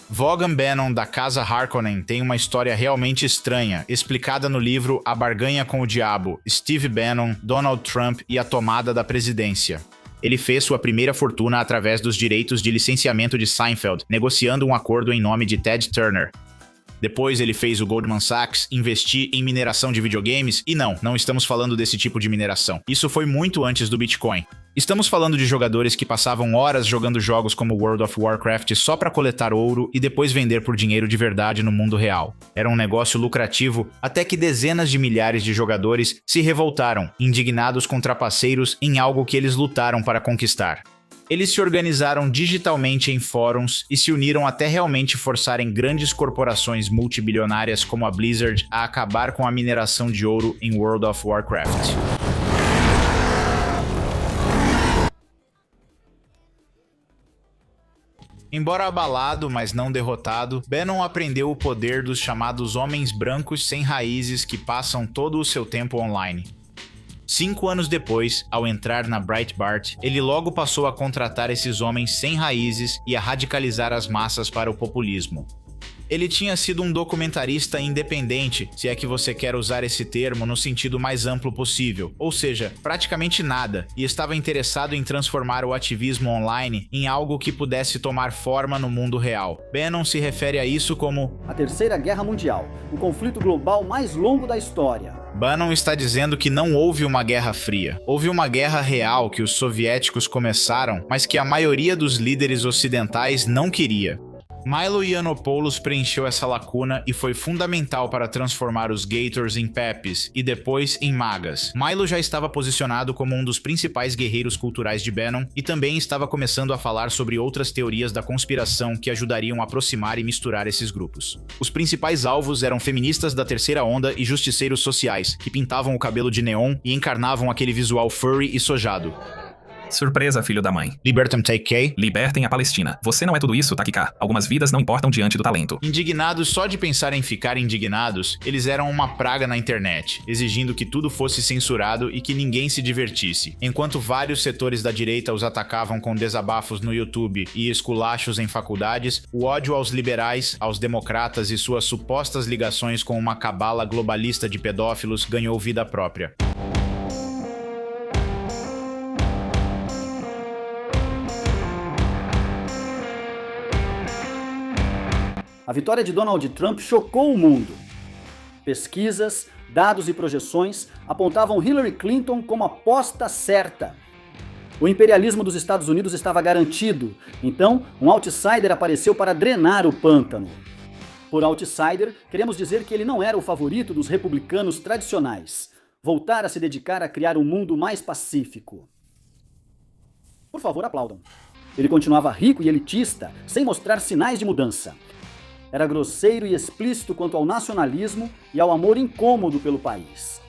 Vaughan Bannon, da Casa Harkonnen, tem uma história realmente estranha, explicada no livro A Barganha com o Diabo, Steve Bannon, Donald Trump e a Tomada da Presidência. Ele fez sua primeira fortuna através dos direitos de licenciamento de Seinfeld, negociando um acordo em nome de Ted Turner. Depois ele fez o Goldman Sachs investir em mineração de videogames, e não estamos falando desse tipo de mineração. Isso foi muito antes do Bitcoin. Estamos falando de jogadores que passavam horas jogando jogos como World of Warcraft só para coletar ouro e depois vender por dinheiro de verdade no mundo real. Era um negócio lucrativo até que dezenas de milhares de jogadores se revoltaram, indignados com trapaceiros em algo que eles lutaram para conquistar. Eles se organizaram digitalmente em fóruns e se uniram até realmente forçarem grandes corporações multibilionárias como a Blizzard a acabar com a mineração de ouro em World of Warcraft. Embora abalado, mas não derrotado, Bannon aprendeu o poder dos chamados homens brancos sem raízes que passam todo o seu tempo online. 5 anos depois, ao entrar na Breitbart, ele logo passou a contratar esses homens sem raízes e a radicalizar as massas para o populismo. Ele tinha sido um documentarista independente, se é que você quer usar esse termo no sentido mais amplo possível, ou seja, praticamente nada, e estava interessado em transformar o ativismo online em algo que pudesse tomar forma no mundo real. Bannon se refere a isso como a Terceira Guerra Mundial, o conflito global mais longo da história. Bannon está dizendo que não houve uma guerra fria. Houve uma guerra real que os soviéticos começaram, mas que a maioria dos líderes ocidentais não queria. Milo Yiannopoulos preencheu essa lacuna e foi fundamental para transformar os Gators em Pepes e depois em Magas. Milo já estava posicionado como um dos principais guerreiros culturais de Bannon e também estava começando a falar sobre outras teorias da conspiração que ajudariam a aproximar e misturar esses grupos. Os principais alvos eram feministas da terceira onda e justiceiros sociais, que pintavam o cabelo de neon e encarnavam aquele visual furry e sojado. Surpresa, filho da mãe. Libertem TK. Libertem a Palestina. Você não é tudo isso, Takika. Algumas vidas não importam diante do talento. Indignados só de pensar em ficar indignados, eles eram uma praga na internet, exigindo que tudo fosse censurado e que ninguém se divertisse. Enquanto vários setores da direita os atacavam com desabafos no YouTube e esculachos em faculdades, o ódio aos liberais, aos democratas e suas supostas ligações com uma cabala globalista de pedófilos ganhou vida própria. A vitória de Donald Trump chocou o mundo. Pesquisas, dados e projeções apontavam Hillary Clinton como a aposta certa. O imperialismo dos Estados Unidos estava garantido, então um outsider apareceu para drenar o pântano. Por outsider, queremos dizer que ele não era o favorito dos republicanos tradicionais. Voltar a se dedicar a criar um mundo mais pacífico. Por favor, aplaudam. Ele continuava rico e elitista, sem mostrar sinais de mudança. Era grosseiro e explícito quanto ao nacionalismo e ao amor incômodo pelo país.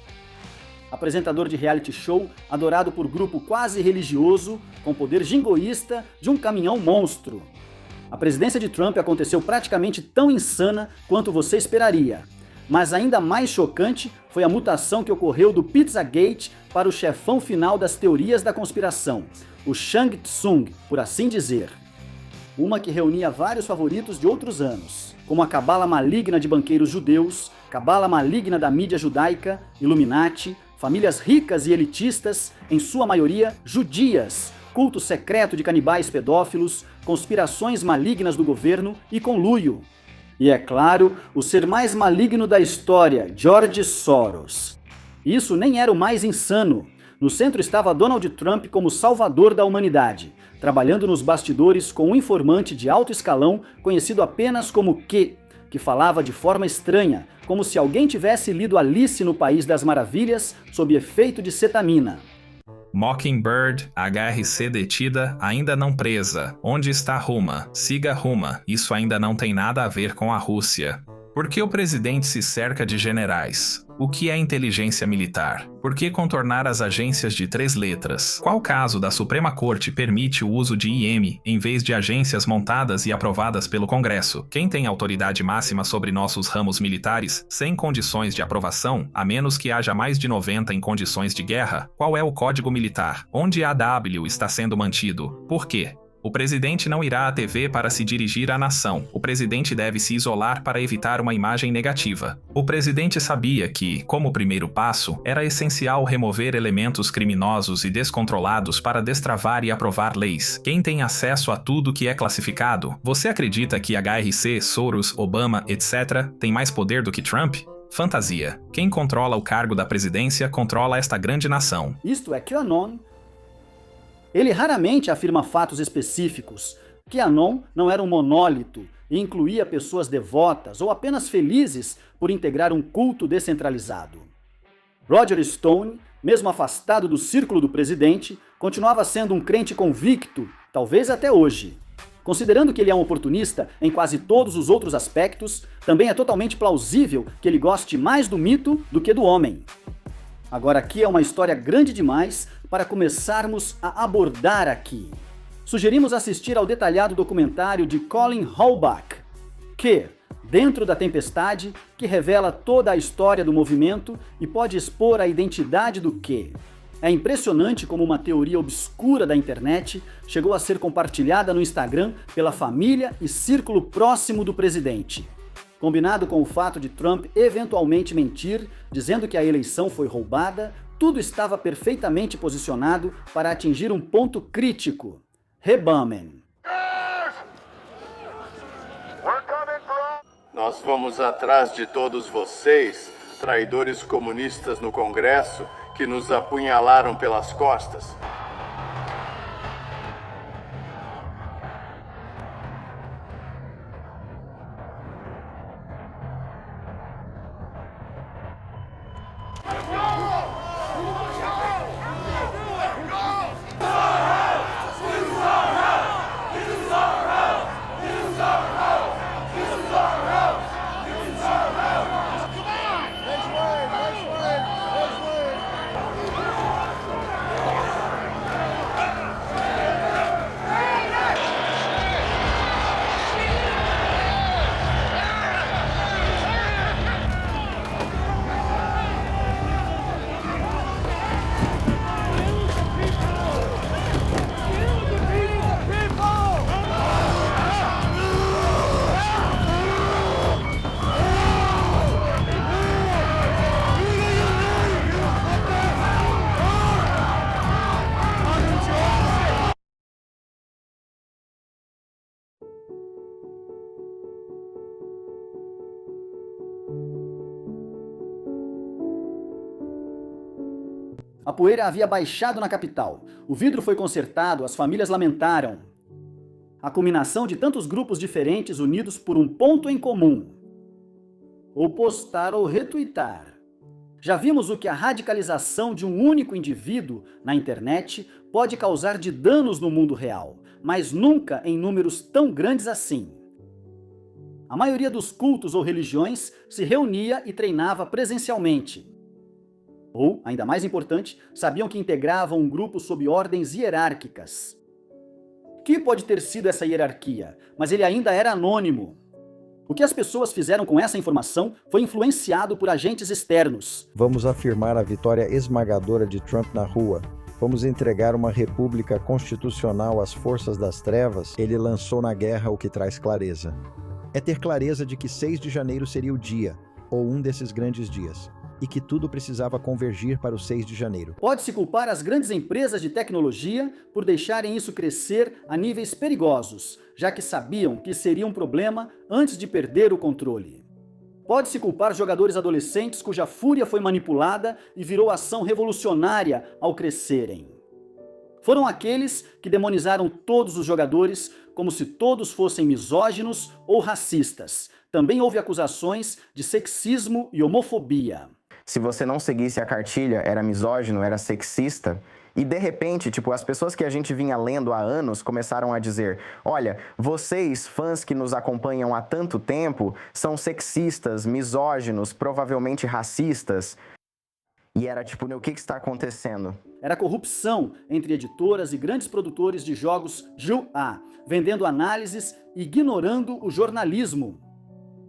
Apresentador de reality show, adorado por grupo quase religioso, com poder jingoísta de um caminhão monstro. A presidência de Trump aconteceu praticamente tão insana quanto você esperaria. Mas ainda mais chocante foi a mutação que ocorreu do Pizzagate para o chefão final das teorias da conspiração, o Shang Tsung, por assim dizer. Uma que reunia vários favoritos de outros anos, como a cabala maligna de banqueiros judeus, cabala maligna da mídia judaica, Illuminati, famílias ricas e elitistas, em sua maioria judias, culto secreto de canibais pedófilos, conspirações malignas do governo e conluio. E é claro, o ser mais maligno da história, George Soros. Isso nem era o mais insano. No centro estava Donald Trump como salvador da humanidade, trabalhando nos bastidores com um informante de alto escalão conhecido apenas como Q, que falava de forma estranha, como se alguém tivesse lido Alice no País das Maravilhas sob efeito de cetamina. Mockingbird, HRC detida, ainda não presa. Onde está Ruma? Siga Ruma. Isso ainda não tem nada a ver com a Rússia. Por que o presidente se cerca de generais? O que é inteligência militar? Por que contornar as agências de 3 letras? Qual caso da Suprema Corte permite o uso de IM em vez de agências montadas e aprovadas pelo Congresso? Quem tem autoridade máxima sobre nossos ramos militares, sem condições de aprovação, a menos que haja mais de 90 em condições de guerra? Qual é o Código Militar? Onde a AW está sendo mantido? Por quê? O presidente não irá à TV para se dirigir à nação. O presidente deve se isolar para evitar uma imagem negativa. O presidente sabia que, como primeiro passo, era essencial remover elementos criminosos e descontrolados para destravar e aprovar leis. Quem tem acesso a tudo que é classificado? Você acredita que HRC, Soros, Obama, etc. tem mais poder do que Trump? Fantasia. Quem controla o cargo da presidência controla esta grande nação. Isto é QAnon. Ele raramente afirma fatos específicos. QAnon não era um monólito e incluía pessoas devotas ou apenas felizes por integrar um culto descentralizado. Roger Stone, mesmo afastado do círculo do presidente, continuava sendo um crente convicto, talvez até hoje. Considerando que ele é um oportunista em quase todos os outros aspectos, também é totalmente plausível que ele goste mais do mito do que do homem. Agora aqui é uma história grande demais para começarmos a abordar aqui. Sugerimos assistir ao detalhado documentário de Colin Hallbach, que, Dentro da Tempestade, que revela toda a história do movimento e pode expor a identidade do que. É impressionante como uma teoria obscura da internet chegou a ser compartilhada no Instagram pela família e círculo próximo do presidente. Combinado com o fato de Trump eventualmente mentir, dizendo que a eleição foi roubada, tudo estava perfeitamente posicionado para atingir um ponto crítico. Rebamen. Nós vamos atrás de todos vocês, traidores comunistas no Congresso, que nos apunhalaram pelas costas. A poeira havia baixado na capital. O vidro foi consertado, as famílias lamentaram. A culminação de tantos grupos diferentes unidos por um ponto em comum. Ou postar ou retweetar. Já vimos o que a radicalização de um único indivíduo na internet pode causar de danos no mundo real, mas nunca em números tão grandes assim. A maioria dos cultos ou religiões se reunia e treinava presencialmente. Ou, ainda mais importante, sabiam que integravam um grupo sob ordens hierárquicas. Que pode ter sido essa hierarquia? Mas ele ainda era anônimo. O que as pessoas fizeram com essa informação foi influenciado por agentes externos. Vamos afirmar a vitória esmagadora de Trump na rua. Vamos entregar uma república constitucional às forças das trevas. Ele lançou na guerra o que traz clareza. É ter clareza de que 6 de janeiro seria o dia, ou um desses grandes dias. E que tudo precisava convergir para o 6 de janeiro. Pode-se culpar as grandes empresas de tecnologia por deixarem isso crescer a níveis perigosos, já que sabiam que seria um problema antes de perder o controle. Pode-se culpar jogadores adolescentes cuja fúria foi manipulada e virou ação revolucionária ao crescerem. Foram aqueles que demonizaram todos os jogadores como se todos fossem misóginos ou racistas. Também houve acusações de sexismo e homofobia. Se você não seguisse a cartilha, era misógino, era sexista. E de repente, as pessoas que a gente vinha lendo há anos começaram a dizer: olha, vocês, fãs que nos acompanham há tanto tempo, são sexistas, misóginos, provavelmente racistas. E era o que está acontecendo? Era corrupção entre editoras e grandes produtores de jogos AAA, vendendo análises e ignorando o jornalismo.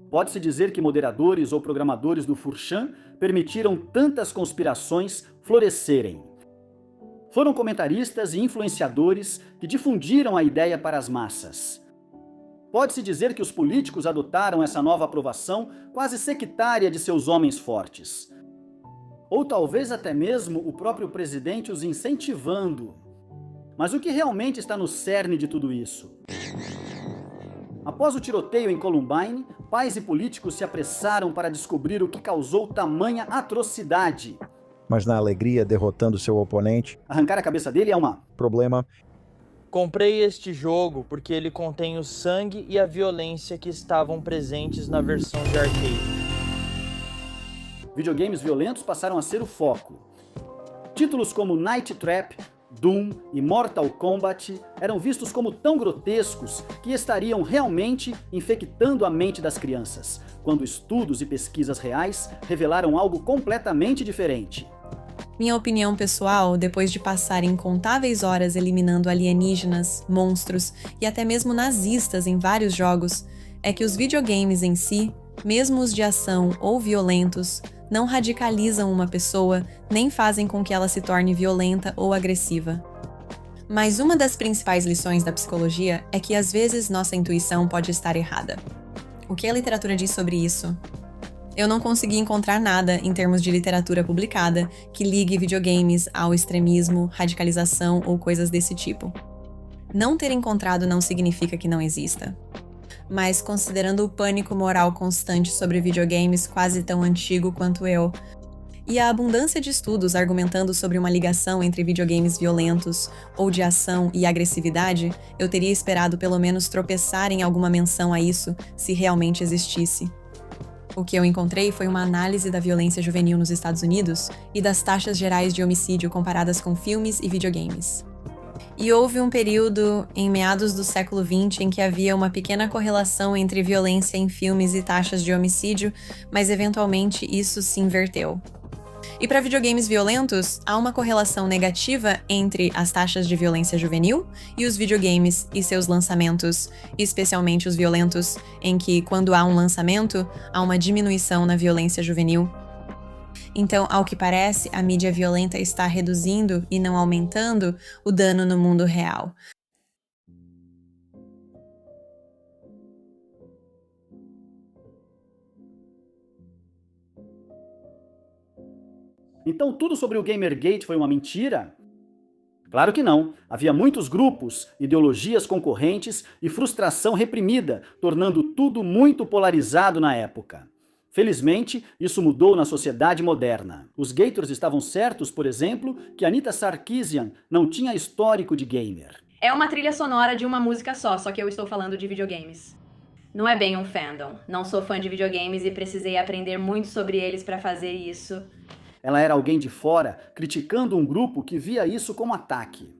Pode-se dizer que moderadores ou programadores do 4chan permitiram tantas conspirações florescerem. Foram comentaristas e influenciadores que difundiram a ideia para as massas. Pode-se dizer que os políticos adotaram essa nova aprovação quase sectária de seus homens fortes. Ou talvez até mesmo o próprio presidente os incentivando. Mas o que realmente está no cerne de tudo isso? Após o tiroteio em Columbine, pais e políticos se apressaram para descobrir o que causou tamanha atrocidade. Mas na alegria, derrotando seu oponente, arrancar a cabeça dele é uma... problema. Comprei este jogo porque ele contém o sangue e a violência que estavam presentes na versão de arcade. Videogames violentos passaram a ser o foco. Títulos como Night Trap, Doom e Mortal Kombat eram vistos como tão grotescos que estariam realmente infectando a mente das crianças, quando estudos e pesquisas reais revelaram algo completamente diferente. Minha opinião pessoal, depois de passar incontáveis horas eliminando alienígenas, monstros e até mesmo nazistas em vários jogos, é que os videogames em si, mesmo os de ação ou violentos, não radicalizam uma pessoa, nem fazem com que ela se torne violenta ou agressiva. Mas uma das principais lições da psicologia é que às vezes nossa intuição pode estar errada. O que a literatura diz sobre isso? Eu não consegui encontrar nada em termos de literatura publicada que ligue videogames ao extremismo, radicalização ou coisas desse tipo. Não ter encontrado não significa que não exista. Mas considerando o pânico moral constante sobre videogames quase tão antigo quanto eu, e a abundância de estudos argumentando sobre uma ligação entre videogames violentos ou de ação e agressividade, eu teria esperado pelo menos tropeçar em alguma menção a isso se realmente existisse. O que eu encontrei foi uma análise da violência juvenil nos Estados Unidos e das taxas gerais de homicídio comparadas com filmes e videogames. E houve um período, em meados do século XX, em que havia uma pequena correlação entre violência em filmes e taxas de homicídio, mas eventualmente isso se inverteu. E para videogames violentos, há uma correlação negativa entre as taxas de violência juvenil e os videogames e seus lançamentos, especialmente os violentos, em que, quando há um lançamento, há uma diminuição na violência juvenil. Então, ao que parece, a mídia violenta está reduzindo e não aumentando o dano no mundo real. Então tudo sobre o Gamergate foi uma mentira? Claro que não. Havia muitos grupos, ideologias concorrentes e frustração reprimida, tornando tudo muito polarizado na época. Felizmente, isso mudou na sociedade moderna. Os Gators estavam certos, por exemplo, que Anita Sarkeesian não tinha histórico de gamer. É uma trilha sonora de uma música só que eu estou falando de videogames. Não é bem um fandom. Não sou fã de videogames e precisei aprender muito sobre eles para fazer isso. Ela era alguém de fora, criticando um grupo que via isso como ataque.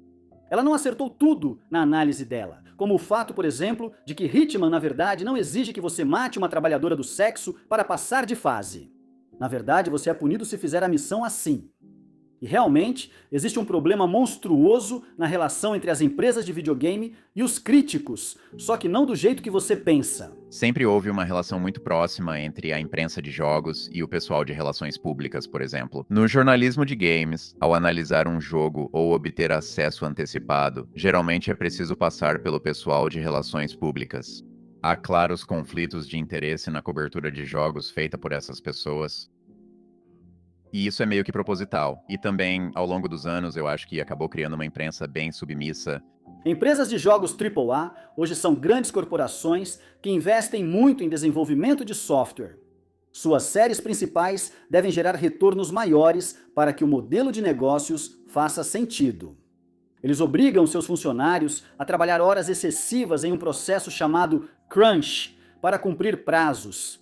Ela não acertou tudo na análise dela, como o fato, por exemplo, de que Hitman, na verdade, não exige que você mate uma trabalhadora do sexo para passar de fase. Na verdade, você é punido se fizer a missão assim. E realmente, existe um problema monstruoso na relação entre as empresas de videogame e os críticos, só que não do jeito que você pensa. Sempre houve uma relação muito próxima entre a imprensa de jogos e o pessoal de relações públicas, por exemplo. No jornalismo de games, ao analisar um jogo ou obter acesso antecipado, geralmente é preciso passar pelo pessoal de relações públicas. Há claros conflitos de interesse na cobertura de jogos feita por essas pessoas. E isso é meio que proposital. E também, ao longo dos anos, eu acho que acabou criando uma imprensa bem submissa. Empresas de jogos AAA hoje são grandes corporações que investem muito em desenvolvimento de software. Suas séries principais devem gerar retornos maiores para que o modelo de negócios faça sentido. Eles obrigam seus funcionários a trabalhar horas excessivas em um processo chamado crunch para cumprir prazos.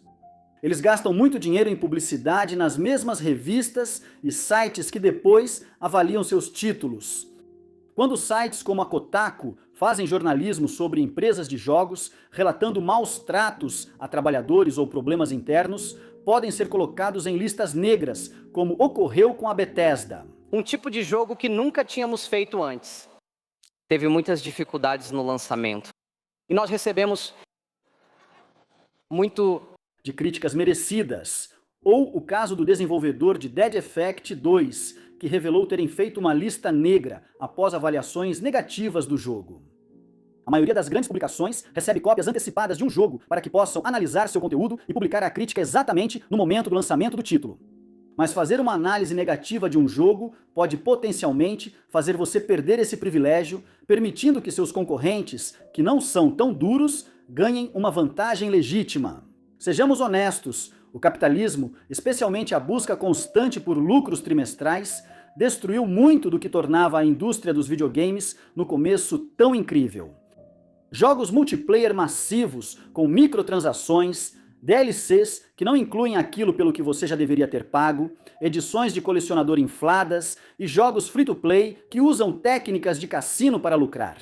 Eles gastam muito dinheiro em publicidade nas mesmas revistas e sites que depois avaliam seus títulos. Quando sites como a Kotaku fazem jornalismo sobre empresas de jogos, relatando maus tratos a trabalhadores ou problemas internos, podem ser colocados em listas negras, como ocorreu com a Bethesda. Um tipo de jogo que nunca tínhamos feito antes. Teve muitas dificuldades no lançamento. E nós recebemos muito de críticas merecidas, ou o caso do desenvolvedor de Dead Effect 2, que que revelou terem feito uma lista negra após avaliações negativas do jogo. A maioria das grandes publicações recebe cópias antecipadas de um jogo para que possam analisar seu conteúdo e publicar a crítica exatamente no momento do lançamento do título. Mas fazer uma análise negativa de um jogo pode potencialmente fazer você perder esse privilégio, permitindo que seus concorrentes, que não são tão duros, ganhem uma vantagem legítima. Sejamos honestos, o capitalismo, especialmente a busca constante por lucros trimestrais, destruiu muito do que tornava a indústria dos videogames no começo tão incrível. Jogos multiplayer massivos com microtransações, DLCs que não incluem aquilo pelo que você já deveria ter pago, edições de colecionador infladas e jogos free-to-play que usam técnicas de cassino para lucrar.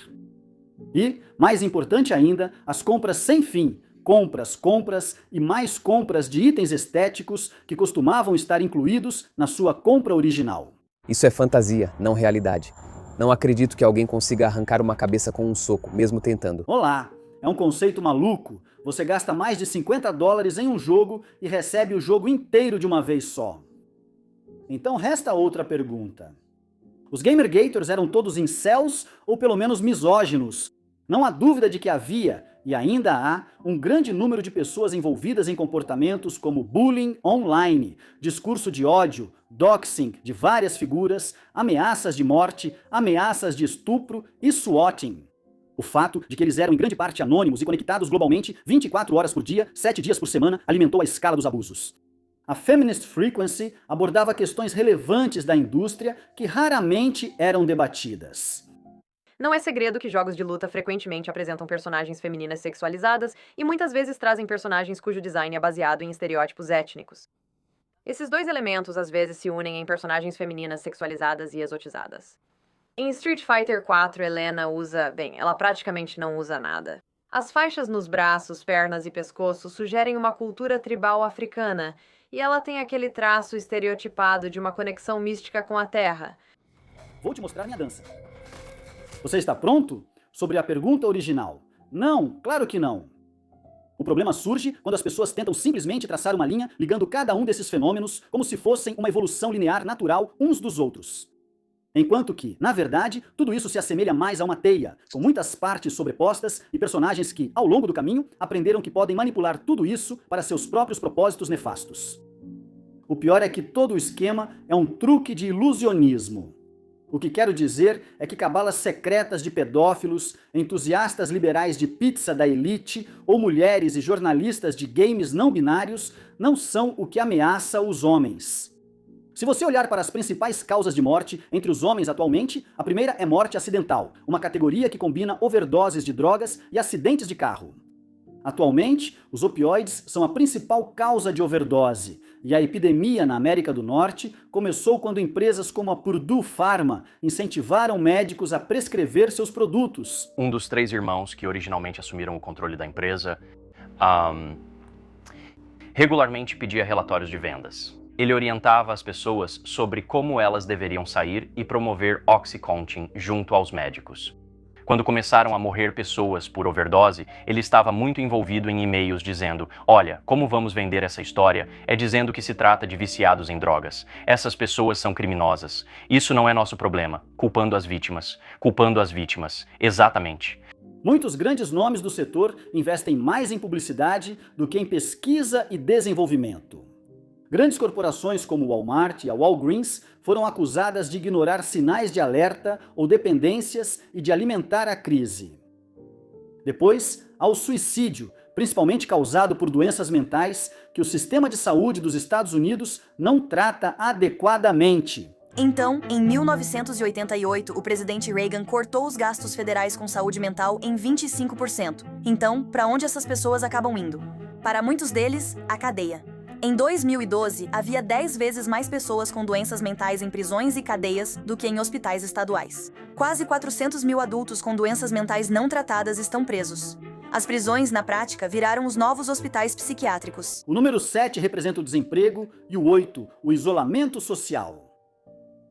E, mais importante ainda, as compras sem fim, compras e mais compras de itens estéticos que costumavam estar incluídos na sua compra original. Isso é fantasia, não realidade. Não acredito que alguém consiga arrancar uma cabeça com um soco, mesmo tentando. Olá, é um conceito maluco. Você gasta mais de $50 em um jogo e recebe o jogo inteiro de uma vez só. Então resta outra pergunta. Os Gamergators eram todos incels ou pelo menos misóginos? Não há dúvida de que havia, e ainda há, um grande número de pessoas envolvidas em comportamentos como bullying online, discurso de ódio, doxing de várias figuras, ameaças de morte, ameaças de estupro e swatting. O fato de que eles eram em grande parte anônimos e conectados globalmente 24 horas por dia, 7 dias por semana, alimentou a escala dos abusos. A Feminist Frequency abordava questões relevantes da indústria que raramente eram debatidas. Não é segredo que jogos de luta frequentemente apresentam personagens femininas sexualizadas e muitas vezes trazem personagens cujo design é baseado em estereótipos étnicos. Esses dois elementos às vezes se unem em personagens femininas sexualizadas e exotizadas. Em Street Fighter 4, Helena ela praticamente não usa nada. As faixas nos braços, pernas e pescoço sugerem uma cultura tribal africana, e ela tem aquele traço estereotipado de uma conexão mística com a terra. Vou te mostrar minha dança. Você está pronto? Sobre a pergunta original. Não, claro que não. O problema surge quando as pessoas tentam simplesmente traçar uma linha ligando cada um desses fenômenos como se fossem uma evolução linear natural uns dos outros. Enquanto que, na verdade, tudo isso se assemelha mais a uma teia, com muitas partes sobrepostas e personagens que, ao longo do caminho, aprenderam que podem manipular tudo isso para seus próprios propósitos nefastos. O pior é que todo o esquema é um truque de ilusionismo. O que quero dizer é que cabalas secretas de pedófilos, entusiastas liberais de pizza da elite ou mulheres e jornalistas de games não binários não são o que ameaça os homens. Se você olhar para as principais causas de morte entre os homens atualmente, a primeira é morte acidental, uma categoria que combina overdoses de drogas e acidentes de carro. Atualmente, os opioides são a principal causa de overdose, e a epidemia na América do Norte começou quando empresas como a Purdue Pharma incentivaram médicos a prescrever seus produtos. Um dos 3 irmãos que originalmente assumiram o controle da empresa regularmente pedia relatórios de vendas. Ele orientava as pessoas sobre como elas deveriam sair e promover OxyContin junto aos médicos. Quando começaram a morrer pessoas por overdose, ele estava muito envolvido em e-mails dizendo: olha, como vamos vender essa história é dizendo que se trata de viciados em drogas. Essas pessoas são criminosas. Isso não é nosso problema. Culpando as vítimas. Culpando as vítimas. Exatamente. Muitos grandes nomes do setor investem mais em publicidade do que em pesquisa e desenvolvimento. Grandes corporações como o Walmart e a Walgreens foram acusadas de ignorar sinais de alerta ou dependências e de alimentar a crise. Depois, há o suicídio, principalmente causado por doenças mentais que o sistema de saúde dos Estados Unidos não trata adequadamente. Então, em 1988, o presidente Reagan cortou os gastos federais com saúde mental em 25%. Então, para onde essas pessoas acabam indo? Para muitos deles, a cadeia. Em 2012, havia 10 vezes mais pessoas com doenças mentais em prisões e cadeias do que em hospitais estaduais. Quase 400 mil adultos com doenças mentais não tratadas estão presos. As prisões, na prática, viraram os novos hospitais psiquiátricos. O número 7 representa o desemprego e o 8, o isolamento social.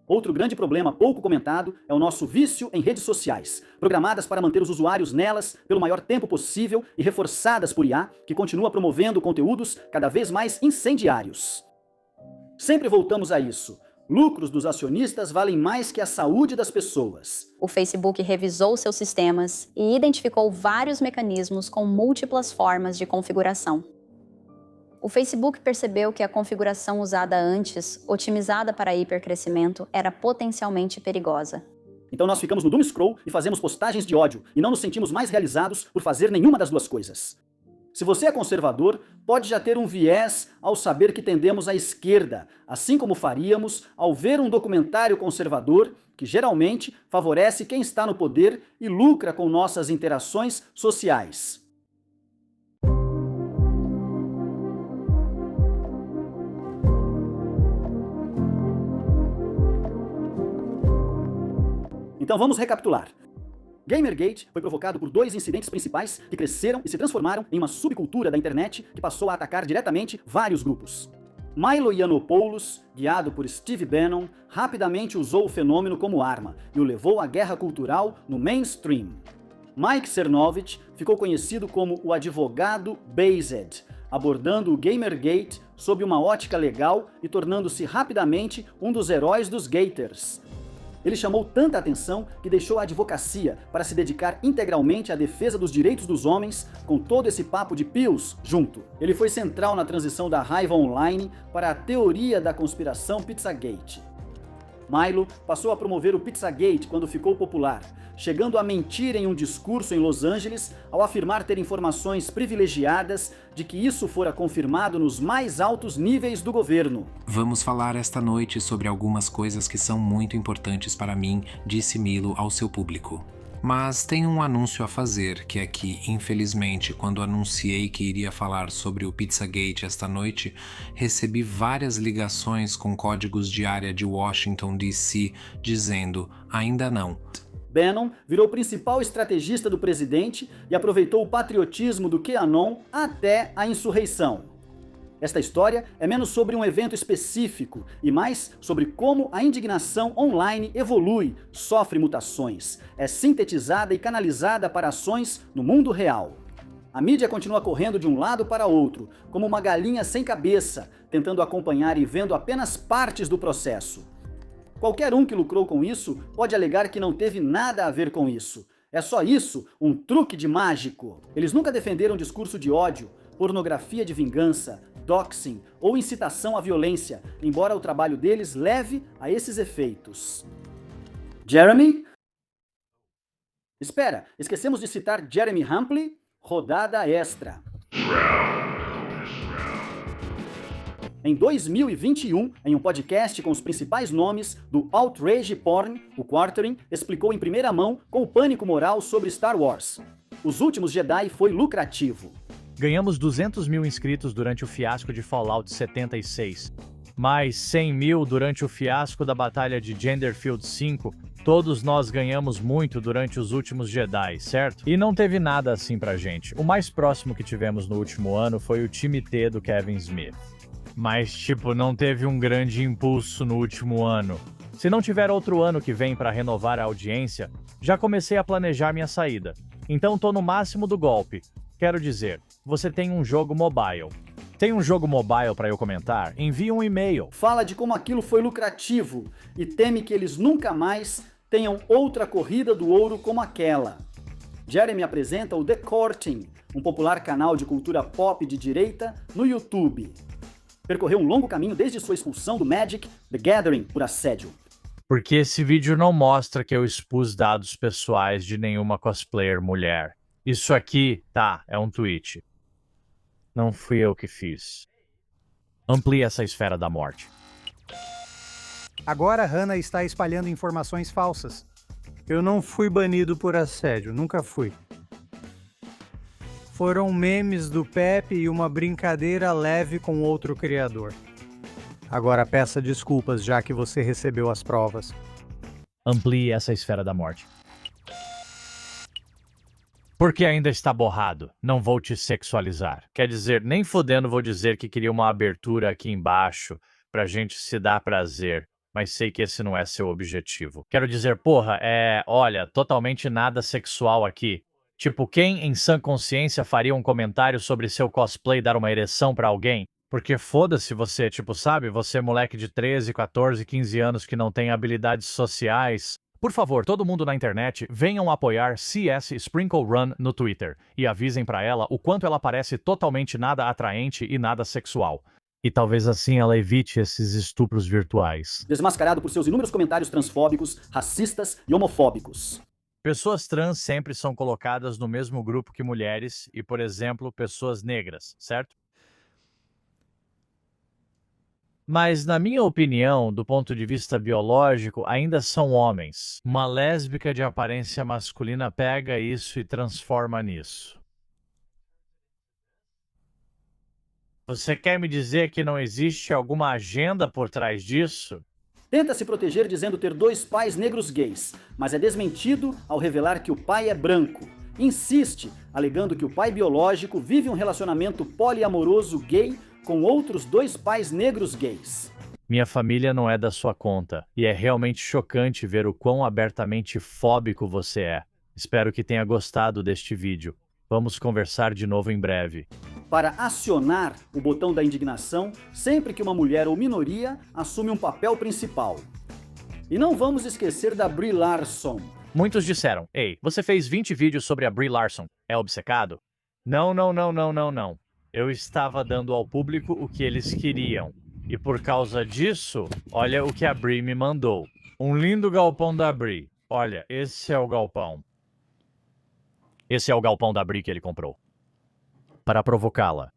Outro grande problema pouco comentado é o nosso vício em redes sociais, programadas para manter os usuários nelas pelo maior tempo possível e reforçadas por IA, que continua promovendo conteúdos cada vez mais incendiários. Sempre voltamos a isso. Lucros dos acionistas valem mais que a saúde das pessoas. O Facebook revisou seus sistemas e identificou vários mecanismos com múltiplas formas de configuração. O Facebook percebeu que a configuração usada antes, otimizada para hipercrescimento, era potencialmente perigosa. Então nós ficamos no doom scroll e fazemos postagens de ódio e não nos sentimos mais realizados por fazer nenhuma das duas coisas. Se você é conservador, pode já ter um viés ao saber que tendemos à esquerda, assim como faríamos ao ver um documentário conservador que geralmente favorece quem está no poder e lucra com nossas interações sociais. Então vamos recapitular. Gamergate foi provocado por dois incidentes principais que cresceram e se transformaram em uma subcultura da internet que passou a atacar diretamente vários grupos. Milo Yiannopoulos, guiado por Steve Bannon, rapidamente usou o fenômeno como arma e o levou à guerra cultural no mainstream. Mike Cernovich ficou conhecido como o advogado Based, abordando o Gamergate sob uma ótica legal e tornando-se rapidamente um dos heróis dos Gaters. Ele chamou tanta atenção que deixou a advocacia para se dedicar integralmente à defesa dos direitos dos homens, com todo esse papo de pills junto. Ele foi central na transição da raiva online para a teoria da conspiração Pizzagate. Milo passou a promover o Pizzagate quando ficou popular, chegando a mentir em um discurso em Los Angeles ao afirmar ter informações privilegiadas de que isso fora confirmado nos mais altos níveis do governo. Vamos falar esta noite sobre algumas coisas que são muito importantes para mim, disse Milo ao seu público. Mas tenho um anúncio a fazer, que é que, infelizmente, quando anunciei que iria falar sobre o Pizzagate esta noite, recebi várias ligações com códigos de área de Washington, D.C., dizendo, ainda não. Bannon virou principal estrategista do presidente e aproveitou o patriotismo do QAnon até a insurreição. Esta história é menos sobre um evento específico e mais sobre como a indignação online evolui, sofre mutações, é sintetizada e canalizada para ações no mundo real. A mídia continua correndo de um lado para outro, como uma galinha sem cabeça, tentando acompanhar e vendo apenas partes do processo. Qualquer um que lucrou com isso pode alegar que não teve nada a ver com isso. É só isso, um truque de mágico. Eles nunca defenderam discurso de ódio, pornografia de vingança, doxing ou incitação à violência, embora o trabalho deles leve a esses efeitos. Jeremy? Espera, esquecemos de citar Jeremy Hampley, rodada extra. Em 2021, em um podcast com os principais nomes do Outrage Porn, o Quartering explicou em primeira mão com o pânico moral sobre Star Wars. Os Últimos Jedi foi lucrativo. Ganhamos 200 mil inscritos durante o fiasco de Fallout 76, mais 100 mil durante o fiasco da Batalha de Genderfield 5. Todos nós ganhamos muito durante os Últimos Jedi, certo? E não teve nada assim pra gente. O mais próximo que tivemos no último ano foi o time T do Kevin Smith. Mas, não teve um grande impulso no último ano. Se não tiver outro ano que vem para renovar a audiência, já comecei a planejar minha saída. Então tô no máximo do golpe. Quero dizer, você tem um jogo mobile. Tem um jogo mobile para eu comentar? Envie um e-mail. Fala de como aquilo foi lucrativo e teme que eles nunca mais tenham outra corrida do ouro como aquela. Jeremy apresenta o The Courting, um popular canal de cultura pop de direita no YouTube. Percorreu um longo caminho desde sua expulsão do Magic The Gathering por assédio. Porque esse vídeo não mostra que eu expus dados pessoais de nenhuma cosplayer mulher. Isso aqui, é um tweet. Não fui eu que fiz. Amplie essa esfera da morte. Agora Hannah está espalhando informações falsas. Eu não fui banido por assédio, nunca fui. Foram memes do Pepe e uma brincadeira leve com outro criador. Agora peça desculpas, já que você recebeu as provas. Amplie essa esfera da morte. Porque ainda está borrado, não vou te sexualizar. Quer dizer, nem fodendo vou dizer que queria uma abertura aqui embaixo pra gente se dar prazer, mas sei que esse não é seu objetivo. Quero dizer, olha, totalmente nada sexual aqui. Quem em sã consciência faria um comentário sobre seu cosplay dar uma ereção pra alguém? Porque foda-se você, tipo, sabe? Você é moleque de 13, 14, 15 anos que não tem habilidades sociais. Por favor, todo mundo na internet, venham apoiar CS Sprinkle Run no Twitter e avisem pra ela o quanto ela parece totalmente nada atraente e nada sexual. E talvez assim ela evite esses estupros virtuais. Desmascarado por seus inúmeros comentários transfóbicos, racistas e homofóbicos. Pessoas trans sempre são colocadas no mesmo grupo que mulheres e, por exemplo, pessoas negras, certo? Mas, na minha opinião, do ponto de vista biológico, ainda são homens. Uma lésbica de aparência masculina pega isso e transforma nisso. Você quer me dizer que não existe alguma agenda por trás disso? Tenta se proteger dizendo ter 2 pais negros gays, mas é desmentido ao revelar que o pai é branco. Insiste, alegando que o pai biológico vive um relacionamento poliamoroso gay com outros 2 pais negros gays. Minha família não é da sua conta, e é realmente chocante ver o quão abertamente fóbico você é. Espero que tenha gostado deste vídeo. Vamos conversar de novo em breve. Para acionar o botão da indignação sempre que uma mulher ou minoria assume um papel principal. E não vamos esquecer da Brie Larson. Muitos disseram, ei, você fez 20 vídeos sobre a Brie Larson, é obcecado? Não. Eu estava dando ao público o que eles queriam. E por causa disso, olha o que a Brie me mandou. Um lindo galpão da Brie. Olha, esse é o galpão. Esse é o galpão da Brie que ele comprou. Para provocá-la.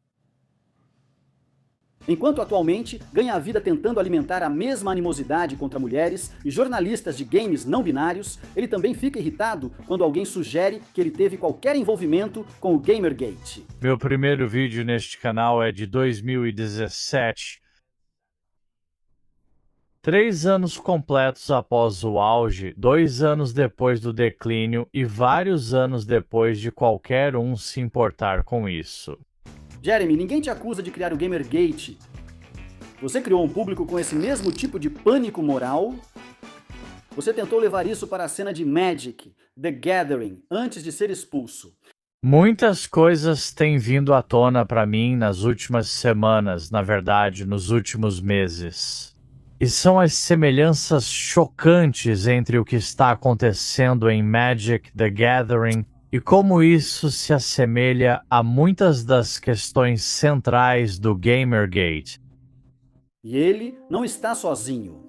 Enquanto atualmente ganha a vida tentando alimentar a mesma animosidade contra mulheres e jornalistas de games não binários, ele também fica irritado quando alguém sugere que ele teve qualquer envolvimento com o Gamergate. Meu primeiro vídeo neste canal é de 2017. 3 anos completos após o auge, 2 anos depois do declínio e vários anos depois de qualquer um se importar com isso. Jeremy, ninguém te acusa de criar o Gamergate. Você criou um público com esse mesmo tipo de pânico moral? Você tentou levar isso para a cena de Magic, The Gathering, antes de ser expulso. Muitas coisas têm vindo à tona para mim nas últimas semanas, na verdade, nos últimos meses. E são as semelhanças chocantes entre o que está acontecendo em Magic, The Gathering, e como isso se assemelha a muitas das questões centrais do Gamergate. E ele não está sozinho.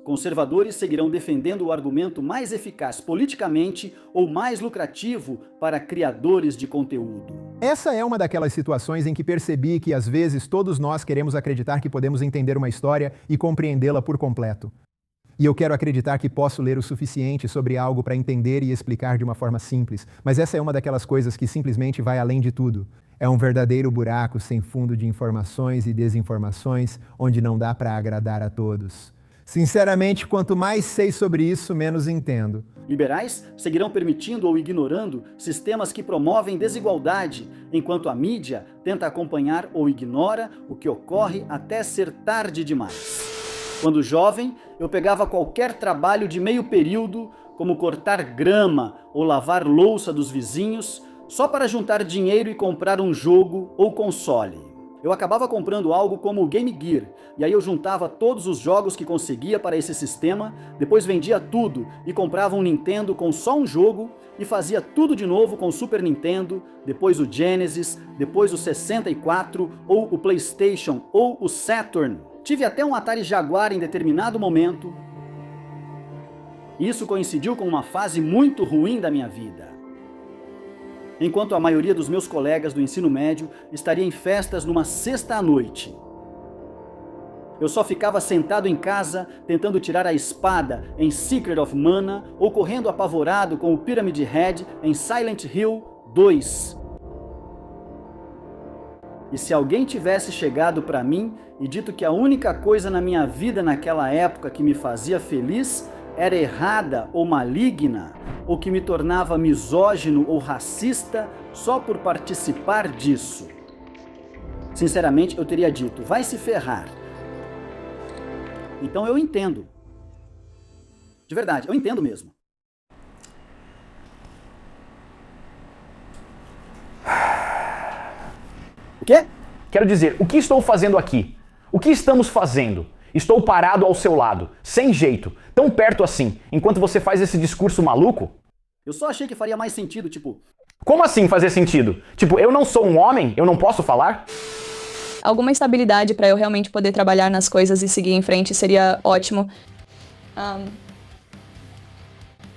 Conservadores seguirão defendendo o argumento mais eficaz politicamente ou mais lucrativo para criadores de conteúdo. Essa é uma daquelas situações em que percebi que às vezes todos nós queremos acreditar que podemos entender uma história e compreendê-la por completo. E eu quero acreditar que posso ler o suficiente sobre algo para entender e explicar de uma forma simples, mas essa é uma daquelas coisas que simplesmente vai além de tudo. É um verdadeiro buraco sem fundo de informações e desinformações, onde não dá para agradar a todos. Sinceramente, quanto mais sei sobre isso, menos entendo. Liberais seguirão permitindo ou ignorando sistemas que promovem desigualdade, enquanto a mídia tenta acompanhar ou ignora o que ocorre até ser tarde demais. Quando jovem, eu pegava qualquer trabalho de meio período, como cortar grama ou lavar louça dos vizinhos, só para juntar dinheiro e comprar um jogo ou console. Eu acabava comprando algo como o Game Gear, e aí eu juntava todos os jogos que conseguia para esse sistema, depois vendia tudo e comprava um Nintendo com só um jogo e fazia tudo de novo com o Super Nintendo, depois o Genesis, depois o 64 ou o PlayStation ou o Saturn. Tive até um Atari Jaguar em determinado momento. Isso coincidiu com uma fase muito ruim da minha vida. Enquanto a maioria dos meus colegas do ensino médio estaria em festas numa sexta à noite. Eu só ficava sentado em casa, tentando tirar a espada em Secret of Mana ou correndo apavorado com o Pyramid Head em Silent Hill 2. E se alguém tivesse chegado para mim e dito que a única coisa na minha vida naquela época que me fazia feliz era errada ou maligna, ou que me tornava misógino ou racista só por participar disso, sinceramente eu teria dito, vai se ferrar. Então eu entendo. De verdade, eu entendo mesmo. O quê? Quero dizer, o que estou fazendo aqui? O que estamos fazendo? Estou parado ao seu lado, sem jeito, tão perto assim, enquanto você faz esse discurso maluco? Eu só achei que faria mais sentido, tipo... Como assim fazer sentido? Tipo, eu não sou um homem? Eu não posso falar? Alguma estabilidade para eu realmente poder trabalhar nas coisas e seguir em frente seria ótimo.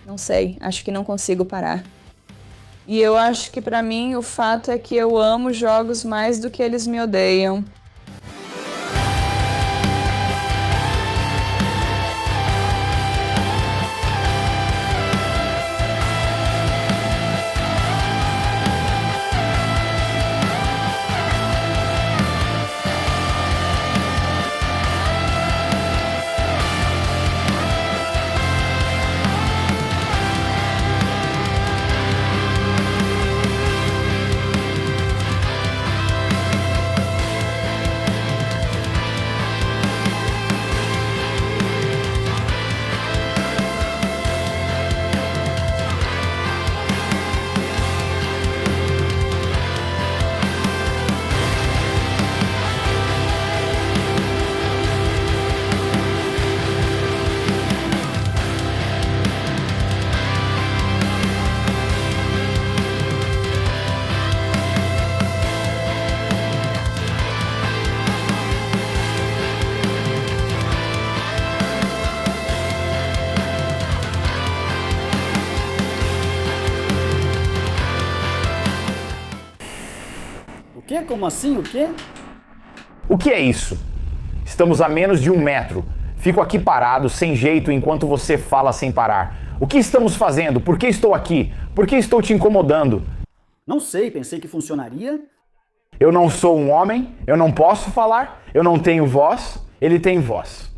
Não sei, acho que não consigo parar. E eu acho que pra mim o fato é que eu amo jogos mais do que eles me odeiam. O quê? Como assim? O quê? O que é isso? Estamos a menos de 1 metro. Fico aqui parado, sem jeito, enquanto você fala sem parar. O que estamos fazendo? Por que estou aqui? Por que estou te incomodando? Não sei, pensei que funcionaria. Eu não sou um homem, eu não posso falar, eu não tenho voz, ele tem voz.